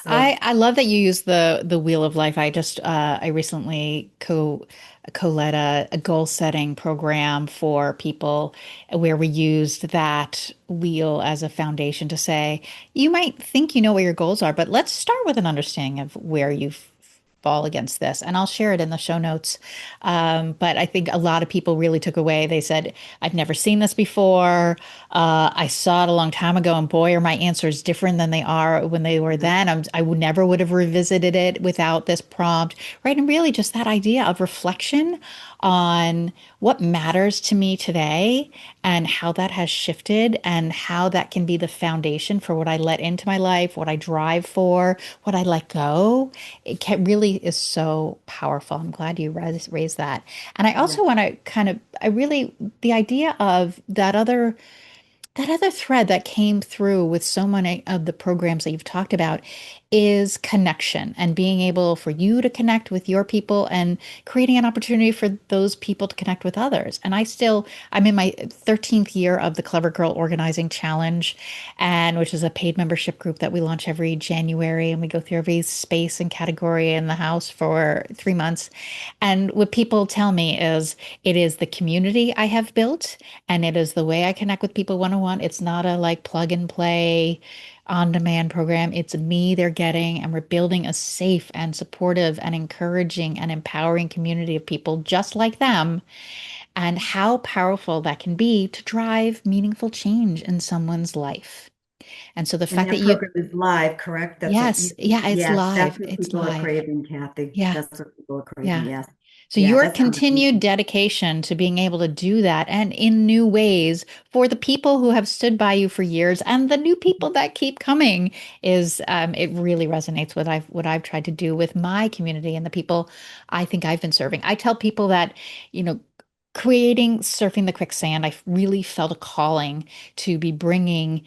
So I love that you use the wheel of life. I recently co-led a goal setting program for people where we used that wheel as a foundation to say, you might think you know what your goals are, but let's start with an understanding of where you fall against this. And I'll share it in the show notes. But I think a lot of people really took away. They said, I've never seen this before. I saw it a long time ago, and boy, are my answers different than they are when they were yeah, then. I would never would have revisited it without this prompt, right? And really just that idea of reflection on what matters to me today and how that has shifted and how that can be the foundation for what I let into my life, what I drive for, what I let go. Really is so powerful. I'm glad you raised that. And I yeah, also want to the idea of that other thread that came through with so many of the programs that you've talked about is connection and being able for you to connect with your people and creating an opportunity for those people to connect with others. And I'm in my 13th year of the Clever Girl Organizing Challenge, and which is a paid membership group that we launch every January. And we go through every space and category in the house for 3 months. And what people tell me is it is the community I have built and it is the way I connect with people one on one. It's not a like plug and play on demand program. It's me they're getting, and we're building a safe and supportive and encouraging and empowering community of people just like them, and how powerful that can be to drive meaningful change in someone's life. And so the and fact that that you, program is live, correct? That's what yes, you, yeah, it's yes, that's live. what It's people are live. craving, Kathy. Yeah. That's what people are craving. Yeah. Yes. So Yeah, your that sounds continued amazing. dedication to being able to do that and in new ways for the people who have stood by you for years and the new people that keep coming is it really resonates with what I've tried to do with my community and the people I think I've been serving. I tell people that, you know, creating Surfing the Quicksand, I really felt a calling to be bringing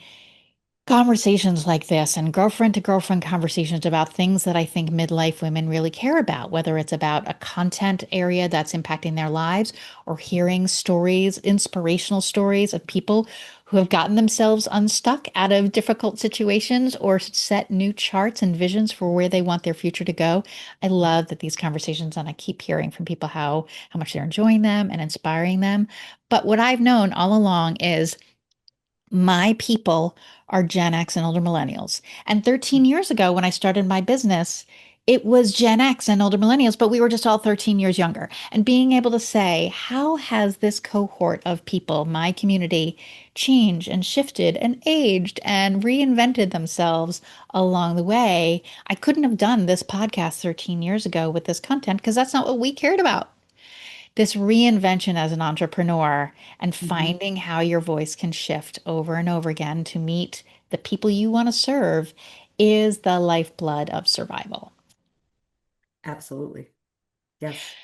conversations like this and girlfriend to girlfriend conversations about things that I think midlife women really care about, whether it's about a content area that's impacting their lives or hearing stories, inspirational stories of people who have gotten themselves unstuck out of difficult situations or set new charts and visions for where they want their future to go. I love that these conversations, and I keep hearing from people how much they're enjoying them and inspiring them. But what I've known all along is my people are Gen X and older millennials. And 13 years ago, when I started my business, it was Gen X and older millennials, but we were just all 13 years younger. And being able to say, how has this cohort of people, my community, changed and shifted and aged and reinvented themselves along the way? I couldn't have done this podcast 13 years ago with this content because that's not what we cared about. This reinvention as an entrepreneur and Mhm. finding how your voice can shift over and over again to meet the people you want to serve is the lifeblood of survival. Absolutely. Yes.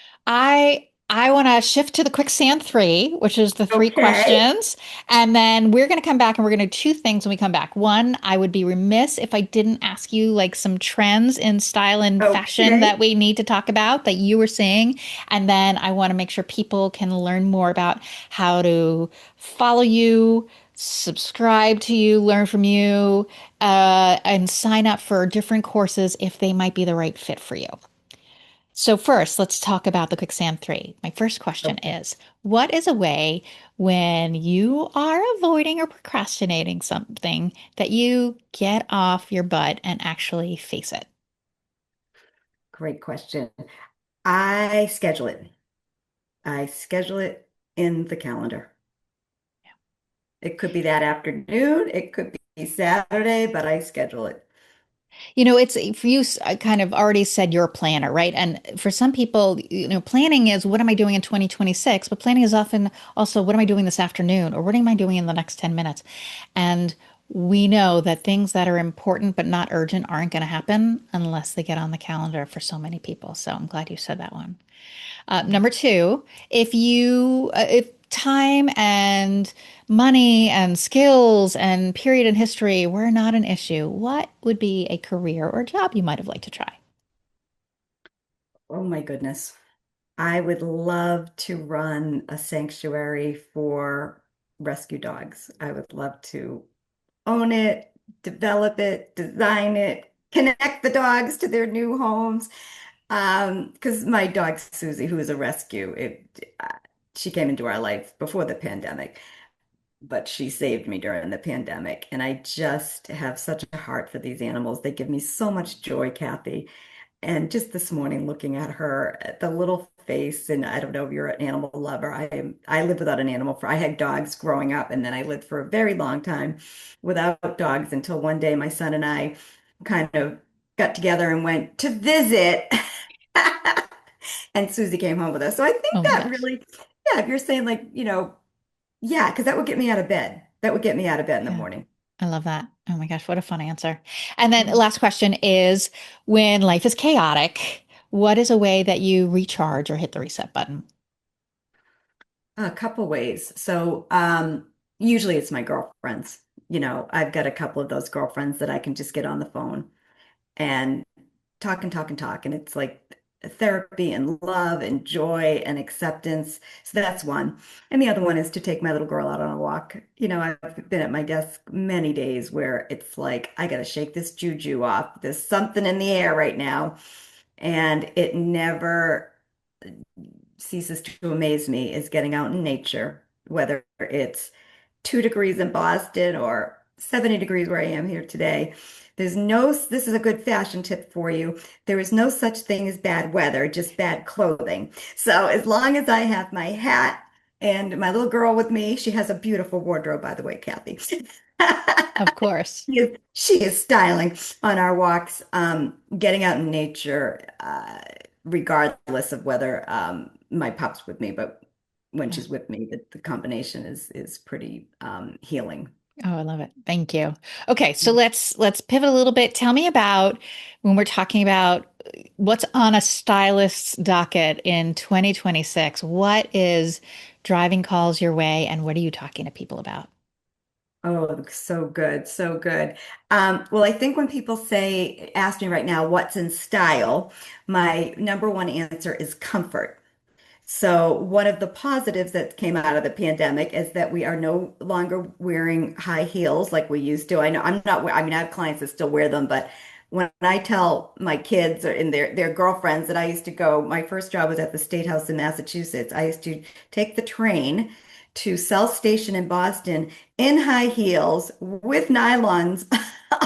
I want to shift to the quicksand three, which is the three Okay. questions. And then we're going to come back and we're going to do two things when we come back. One, I would be remiss if I didn't ask you like some trends in style and fashion that Okay. we need to talk about that you were seeing. And then I want to make sure people can learn more about how to follow you, subscribe to you, learn from you, and sign up for different courses if they might be the right fit for you. So first, let's talk about the quicksand three. My first question Okay. is, what is a way when you are avoiding or procrastinating something that you get off your butt and actually face it? Great question. I schedule it. I schedule it in the calendar. It could be that afternoon, it could be Saturday, but I schedule it. You know, it's for you, I kind of already said you're a planner, right? And for some people, you know, planning is what am I doing in 2026? But planning is often also what am I doing this afternoon or what am I doing in the next 10 minutes? And we know that things that are important but not urgent aren't going to happen unless they get on the calendar for so many people. So I'm glad you said that one. Number two, if time and money and skills and period in history were not an issue, what would be a career or job you might have liked to try? Oh my goodness. I would love to run a sanctuary for rescue dogs. I would love to own it, develop it, design it. connect the dogs to their new homes. Because my dog Susie, who is a rescue, she came into our life before the pandemic, but she saved me during the pandemic. And I just have such a heart for these animals. They give me so much joy, Kathy. And just this morning, looking at her, at the little face, and I don't know if you're an animal lover. I live without an animal I had dogs growing up, and then I lived for a very long time without dogs until one day my son and I kind of got together and went to visit. And Susie came home with us. So I think Oh my that gosh. really, yeah, if you're saying like, yeah, because that would get me out of bed. That would get me out of bed in the Yeah. morning. I love that. Oh my gosh, what a fun answer. And then Mhm. last question is when life is chaotic, what is a way that you recharge or hit the reset button? A couple ways. So, usually it's my girlfriends. I've got a couple of those girlfriends that I can just get on the phone and talk and talk and talk. And it's like therapy and love and joy and acceptance. So that's one. And the other one is to take my little girl out on a walk. I've been at my desk many days where it's like, I got to shake this juju off. There's something in the air right now. And it never ceases to amaze me is getting out in nature, whether it's 2 degrees in Boston or 70 degrees where I am here today. This is a good fashion tip for you. There is no such thing as bad weather, just bad clothing. So as long as I have my hat and my little girl with me, she has a beautiful wardrobe, by the way, Kathy. Of course. She is styling on our walks, getting out in nature, regardless of whether my pup's with me, but when Yeah. she's with me, the combination is pretty healing. Oh, I love it. Thank you. Okay, so let's pivot a little bit. Tell me about when we're talking about what's on a stylist's docket in 2026. What is driving calls your way and what are you talking to people about? Oh, so good, so good. Well, I think when people ask me right now, what's in style, my number one answer is comfort. So, one of the positives that came out of the pandemic is that we are no longer wearing high heels like we used to. I know I'm not, I mean, I have clients that still wear them, but when I tell my kids or in their girlfriends that I used to go, my first job was at the State House in Massachusetts. I used to take the train to South Station in Boston in high heels with nylons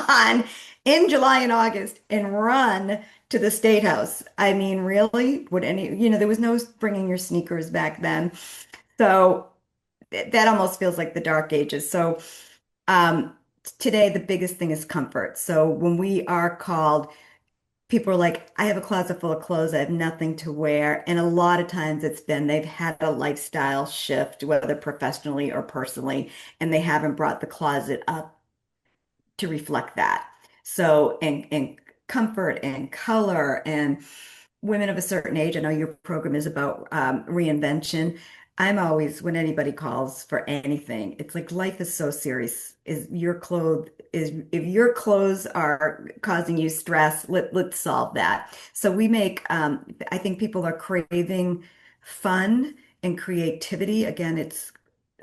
on in July and August and run to the State House. I mean, really? There was no bringing your sneakers back then. So that almost feels like the dark ages. So um, today, the biggest thing is comfort. So when we are called, people are like, I have a closet full of clothes. I have nothing to wear. And a lot of times it's been they've had a lifestyle shift, whether professionally or personally, and they haven't brought the closet up to reflect that. So, and comfort and color and women of a certain age. I know your program is about reinvention. I'm always, when anybody calls for anything, it's like life is so serious. If your clothes are causing you stress, let's solve that. So I think people are craving fun and creativity. Again, it's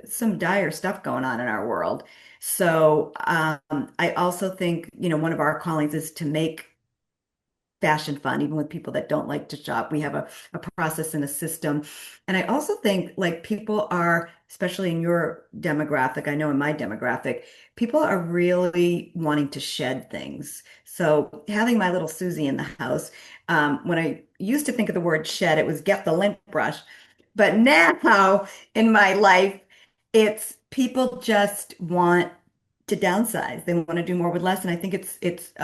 some dire stuff going on in our world. So I also think, one of our callings is to make fashion fun, even with people that don't like to shop. We have a process and a system. And I also think like people are, especially in your demographic, I know in my demographic, people are really wanting to shed things. So having my little Susie in the house, when I used to think of the word shed, it was get the lint brush. But now in my life, it's people just want to downsize. They want to do more with less. And I think it's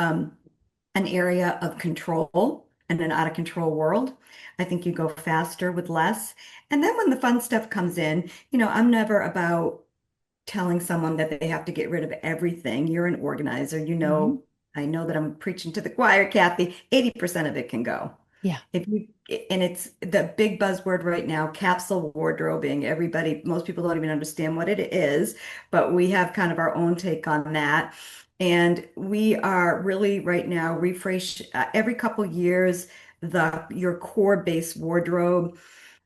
an area of control and an out of control world. I think you go faster with less. And then when the fun stuff comes in, I'm never about telling someone that they have to get rid of everything. You're an organizer. Mhm. I know that I'm preaching to the choir, Kathy. 80% of it can go. Yeah. If you, and it's the big buzzword right now, capsule wardrobing. Most people don't even understand what it is, but we have kind of our own take on that. And we are really right now refresh every couple years your core base wardrobe,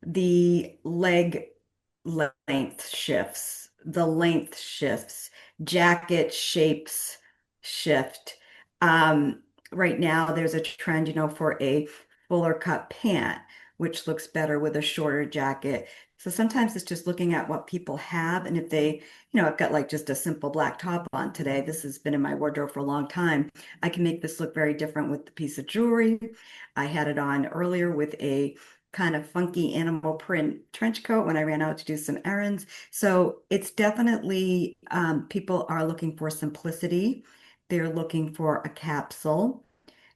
the leg length shifts, jacket shapes shift. right now there's a trend, for a fuller cut pant, which looks better with a shorter jacket. So sometimes it's just looking at what people have. And if they, I've got like just a simple black top on today. This has been in my wardrobe for a long time. I can make this look very different with the piece of jewelry. I had it on earlier with a kind of funky animal print trench coat when I ran out to do some errands. So it's definitely, people are looking for simplicity. They're looking for a capsule.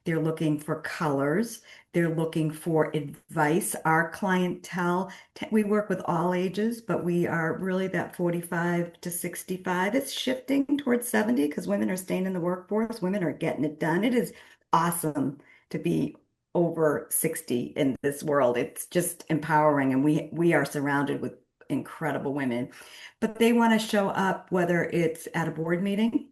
They're looking for colors. They're looking for advice. Our clientele, we work with all ages, but we are really that 45 to 65. It's shifting towards 70 because women are staying in the workforce. Women are getting it done. It is awesome to be over 60 in this world. It's just empowering, and we are surrounded with incredible women. But they want to show up, whether it's at a board meeting.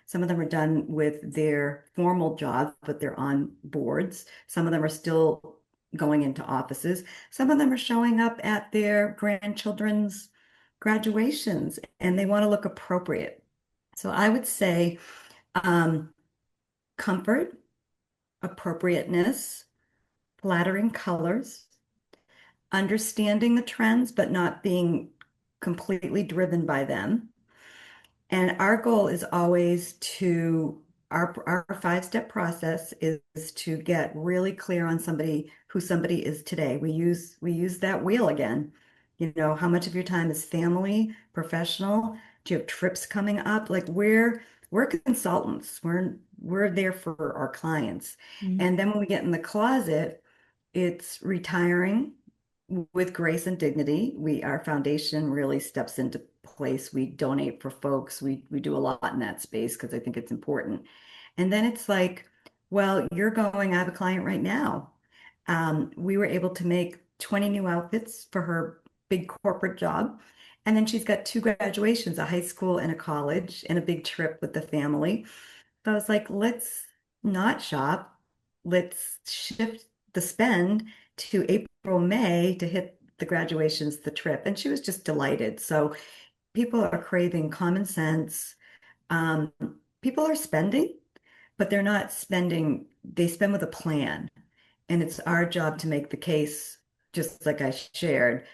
Some of them are done with their formal jobs, but they're on boards. Some of them are still going into offices. Some of them are showing up at their grandchildren's graduations, and they want to look appropriate. So I would say um, comfort, appropriateness, flattering colors, understanding the trends, but not being completely driven by them. And our goal is always to, our five-step process is to get really clear on somebody, who somebody is today. We use that wheel again. How much of your time is family, professional? Do you have trips coming up? Like we're consultants. We're there for our clients. Mm. And then when we get in the closet, it's retiring with grace and dignity. Our foundation really steps into place. We donate for folks. We do a lot in that space because I think it's important. And then it's like, well, I have a client right now. We were able to make 20 new outfits for her big corporate job. And then she's got two graduations, a high school and a college, and a big trip with the family. So I was like, let's not shop. Let's shift the spend to April, May to hit the graduations, the trip. And she was just delighted. So people are craving common sense. Um, People are spending, but they're not spending, they spend with a plan. And it's our job to make the case, just like I shared,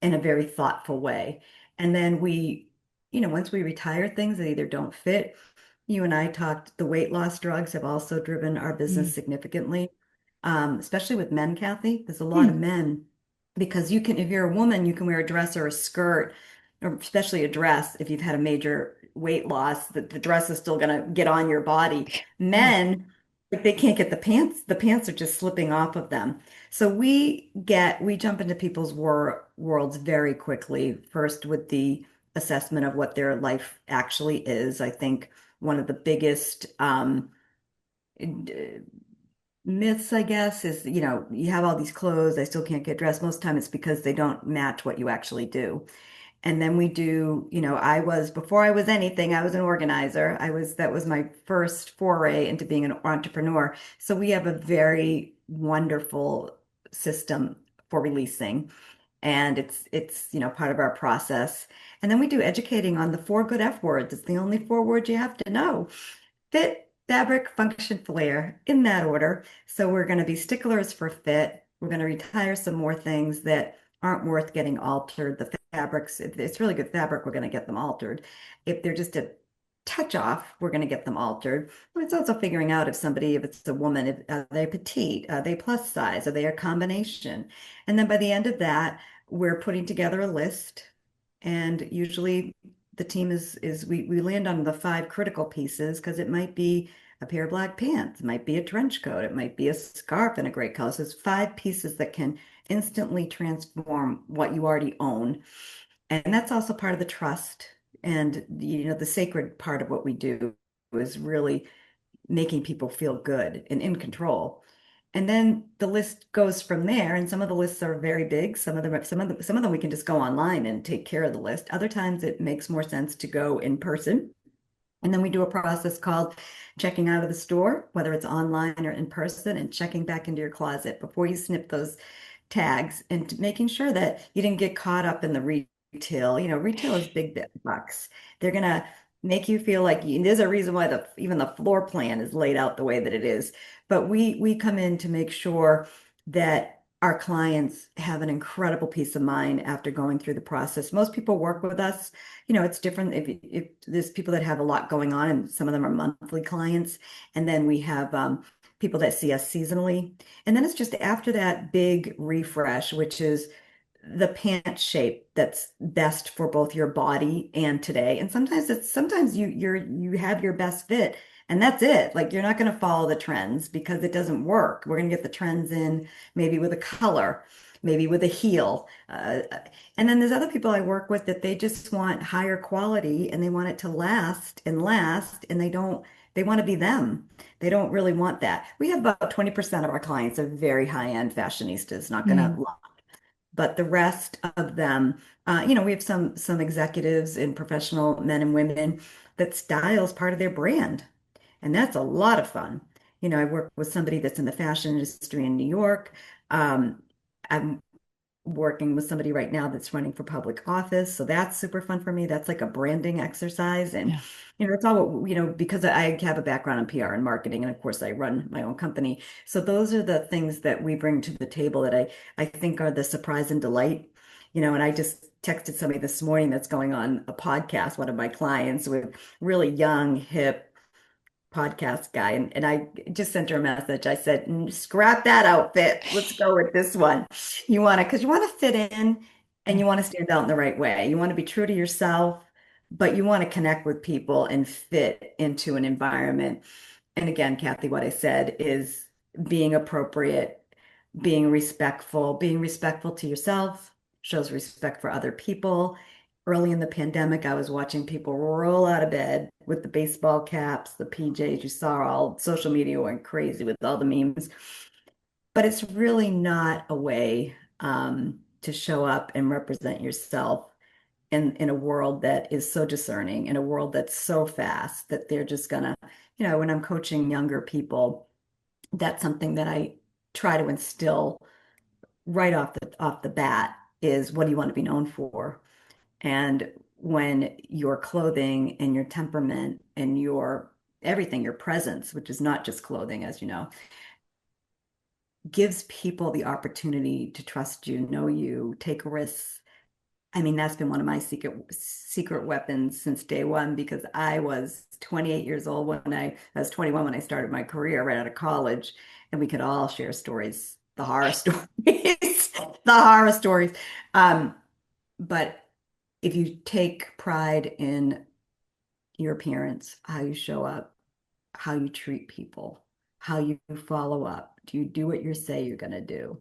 in a very thoughtful way. And then once we retire things that either don't fit, you and I talked, the weight loss drugs have also driven our Mm. business significantly, especially with men, Kathy. There's a lot of Hmm. men because if you're a woman, you can wear a dress or a skirt, or especially a dress if you've had a major weight loss, the dress is still going to get on your body. Yeah. Men, if they can't get the pants are just slipping off of them. So we jump into people's worlds very quickly, first with the assessment of what their life actually is. I think one of the biggest myths, I guess, is, you have all these clothes, I still can't get dressed. Most of the time it's because they don't match what you actually do. And then we do, before I was anything, I was an organizer. That was my first foray into being an entrepreneur. So we have a very wonderful system for releasing. And it's part of our process. And then we do educating on the four good F words. It's the only four words you have to know: fit, fabric, function, flair, in that order. So we're going to be sticklers for fit. We're going to retire some more things that aren't worth getting altered. The fabrics, if it's really good fabric, we're going to get them altered. If they're just a touch off, we're going to get them altered. It's also figuring out if it's a woman, are they petite, are they plus size, are they a combination? And then by the end of that, we're putting together a list. And usually the team we land on the five critical pieces because it might be a pair of black pants, it might be a trench coat, it might be a scarf in a great color. So it's five pieces that can instantly transform what you already own. And that's also part of the trust. And the sacred part of what we do is really making people feel good and in control. And then the list goes from there. And some of the lists are very big. Some of them we can just go online and take care of the list. Other times it makes more sense to go in person. And then we do a process called checking out of the store, whether it's online or in person, and checking back into your closet before you snip those tags and making sure that you didn't get caught up in the retail. Retail is big bucks. They're gonna make you feel like there's a reason why even the floor plan is laid out the way that it is. But we come in to make sure that our clients have an incredible peace of mind after going through the process. Most people work with us. It's different if there's people that have a lot going on, and some of them are monthly clients, and then we have people that see us seasonally. And then it's just after that big refresh, which is the pant shape that's best for both your body and today. And sometimes you have your best fit and that's it. Like you're not going to follow the trends because it doesn't work. We're going to get the trends in maybe with a color, maybe with a heel. And then there's other people I work with that they just want higher quality and they want it to last and last and they want to be them. They don't really want that. We have about 20% of our clients are very high-end fashionistas, not going to, Mm, but the rest of them, we have some executives and professional men and women that style is part of their brand, and that's a lot of fun. I work with somebody that's in the fashion industry in New York. I'm working with somebody right now that's running for public office. So that's super fun for me. That's like a branding exercise. And, yeah. it's all, because I have a background in PR and marketing, and of course I run my own company. So those are the things that we bring to the table that I think are the surprise and delight. And I just texted somebody this morning that's going on a podcast, one of my clients with really young, hip, podcast guy. And I just sent her a message. I said, Scrap that outfit. Let's go with this one. Because you want to fit in and Yeah. you want to stand out in the right way. You want to be true to yourself, but you want to connect with people and fit into an environment. And again, Kathy, what I said is being appropriate, being respectful to yourself, shows respect for other people. Early in the pandemic, I was watching people roll out of bed with the baseball caps, the PJs. You saw all social media went crazy with all the memes, but it's really not a way to show up and represent yourself in a world that is so discerning, in a world that's so fast that they're just gonna, when I'm coaching younger people, that's something that I try to instill right off the bat is what do you want to be known for? And when your clothing and your temperament and your everything, your presence, which is not just clothing, as you know, gives people the opportunity to trust you, know you, take risks. I mean, that's been one of my secret weapons since day one because I was 28 years old when I was 21 when I started my career right out of college, and we could all share stories, the horror stories, the horror stories. Um, but if you take pride in your appearance, how you show up, how you treat people, how you follow up, do you do what you say you're going to do?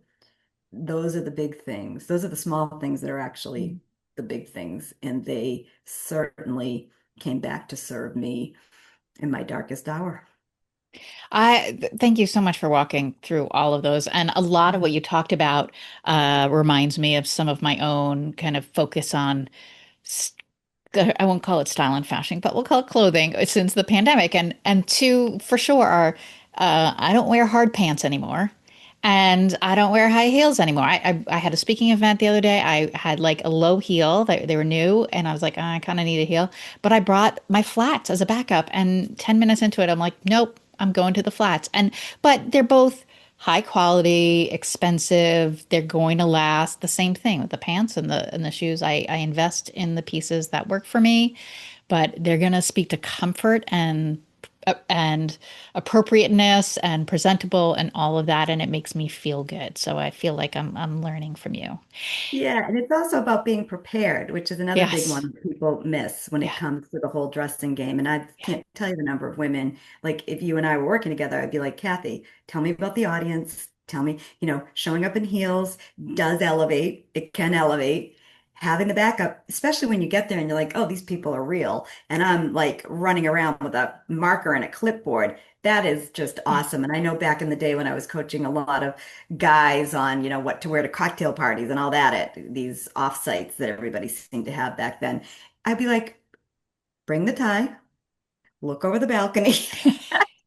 Those are the big things. Those are the small things that are actually the big things. And they certainly came back to serve me in my darkest hour. Thank you so much for walking through all of those. And a lot of what you talked about reminds me of some of my own kind of focus on I won't call it style and fashion, but we'll call it clothing since the pandemic. And two for sure are I don't wear hard pants anymore. And I don't wear high heels anymore. I had a speaking event the other day. I had like a low heel. They were new, and I was like, "Oh, I kind of need a heel." But I brought my flats as a backup. And 10 minutes into it, I'm like, "Nope, I'm going to the flats." But they're both high quality, expensive. They're going to last. The same thing with the pants and the shoes. I invest in the pieces that work for me, but they're going to speak to comfort and appropriateness and presentable and all of that, and it makes me feel good. So I feel like I'm learning from you. Yeah, and it's also about being prepared, which is another big Yes. one that people miss when it Yeah. comes to the whole dressing game. And I Yeah. can't tell you the number of women, like if you and I were working together, I'd be like, Kathy, tell me about the audience. Tell me, showing up in heels does elevate. It can elevate. Having the backup, especially when you get there and you're like, oh, these people are real. And I'm like running around with a marker and a clipboard. That is just Yeah. awesome. And I know back in the day when I was coaching a lot of guys on, what to wear to cocktail parties and all that at these offsites that everybody seemed to have back then. I'd be like, bring the tie, look over the balcony,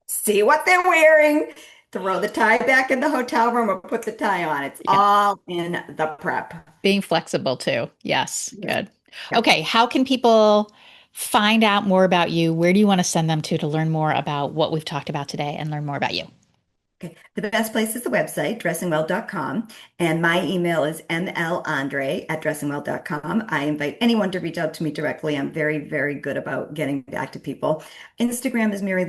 see what they're wearing, throw the tie back in the hotel room or put the tie on. It's Yeah. all in the prep. Being flexible too. Yes. Yeah. Good. Yep. Okay. How can people find out more about you, where do you want to send them to learn more about what we've talked about today and learn more about you? Okay. The best place is the website, dressingwell.com. And my email is mlandre@dressingwell.com. I invite anyone to reach out to me directly. I'm very, very good about getting back to people. Instagram is Mary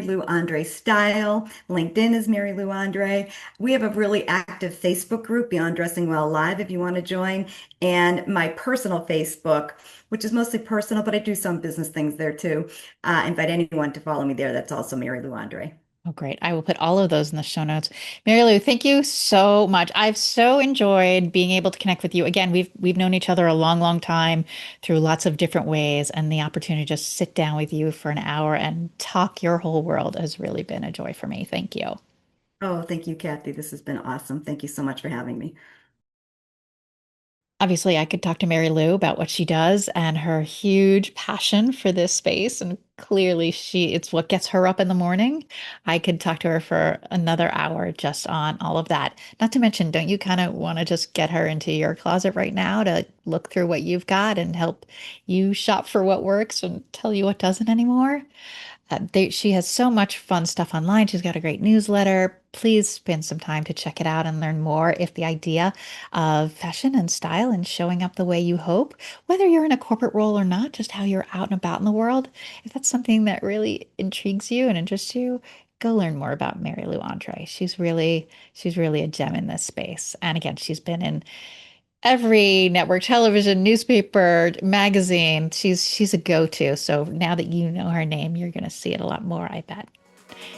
Lou Andre Style. LinkedIn is Mary Lou Andre. We have a really active Facebook group, Beyond Dressing Well Live, if you want to join. And my personal Facebook, which is mostly personal, but I do some business things there too. Invite anyone to follow me there. That's also Mary Lou Andre. Oh, great. I will put all of those in the show notes. Mary Lou, thank you so much. I've so enjoyed being able to connect with you. Again, we've known each other a long, long time through lots of different ways, and the opportunity to just sit down with you for an hour and talk your whole world has really been a joy for me. Thank you. Oh, thank you, Kathy. This has been awesome. Thank you so much for having me. Obviously, I could talk to Mary Lou about what she does and her huge passion for this space. And clearly it's what gets her up in the morning. I could talk to her for another hour just on all of that. Not to mention, don't you kind of want to just get her into your closet right now to look through what you've got and help you shop for what works and tell you what doesn't anymore? She has so much fun stuff online. She's got a great newsletter. Please spend some time to check it out and learn more if the idea of fashion and style and showing up the way you hope, whether you're in a corporate role or not, just how you're out and about in the world, if that's something that really intrigues you and interests you, go learn more about Mary Lou Andre. She's really a gem in this space. And again, she's been in every network television, newspaper, magazine. She's a go-to. So now that you know her name, you're going to see it a lot more, I bet.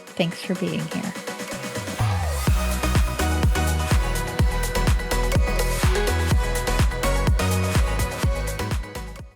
Thanks for being here.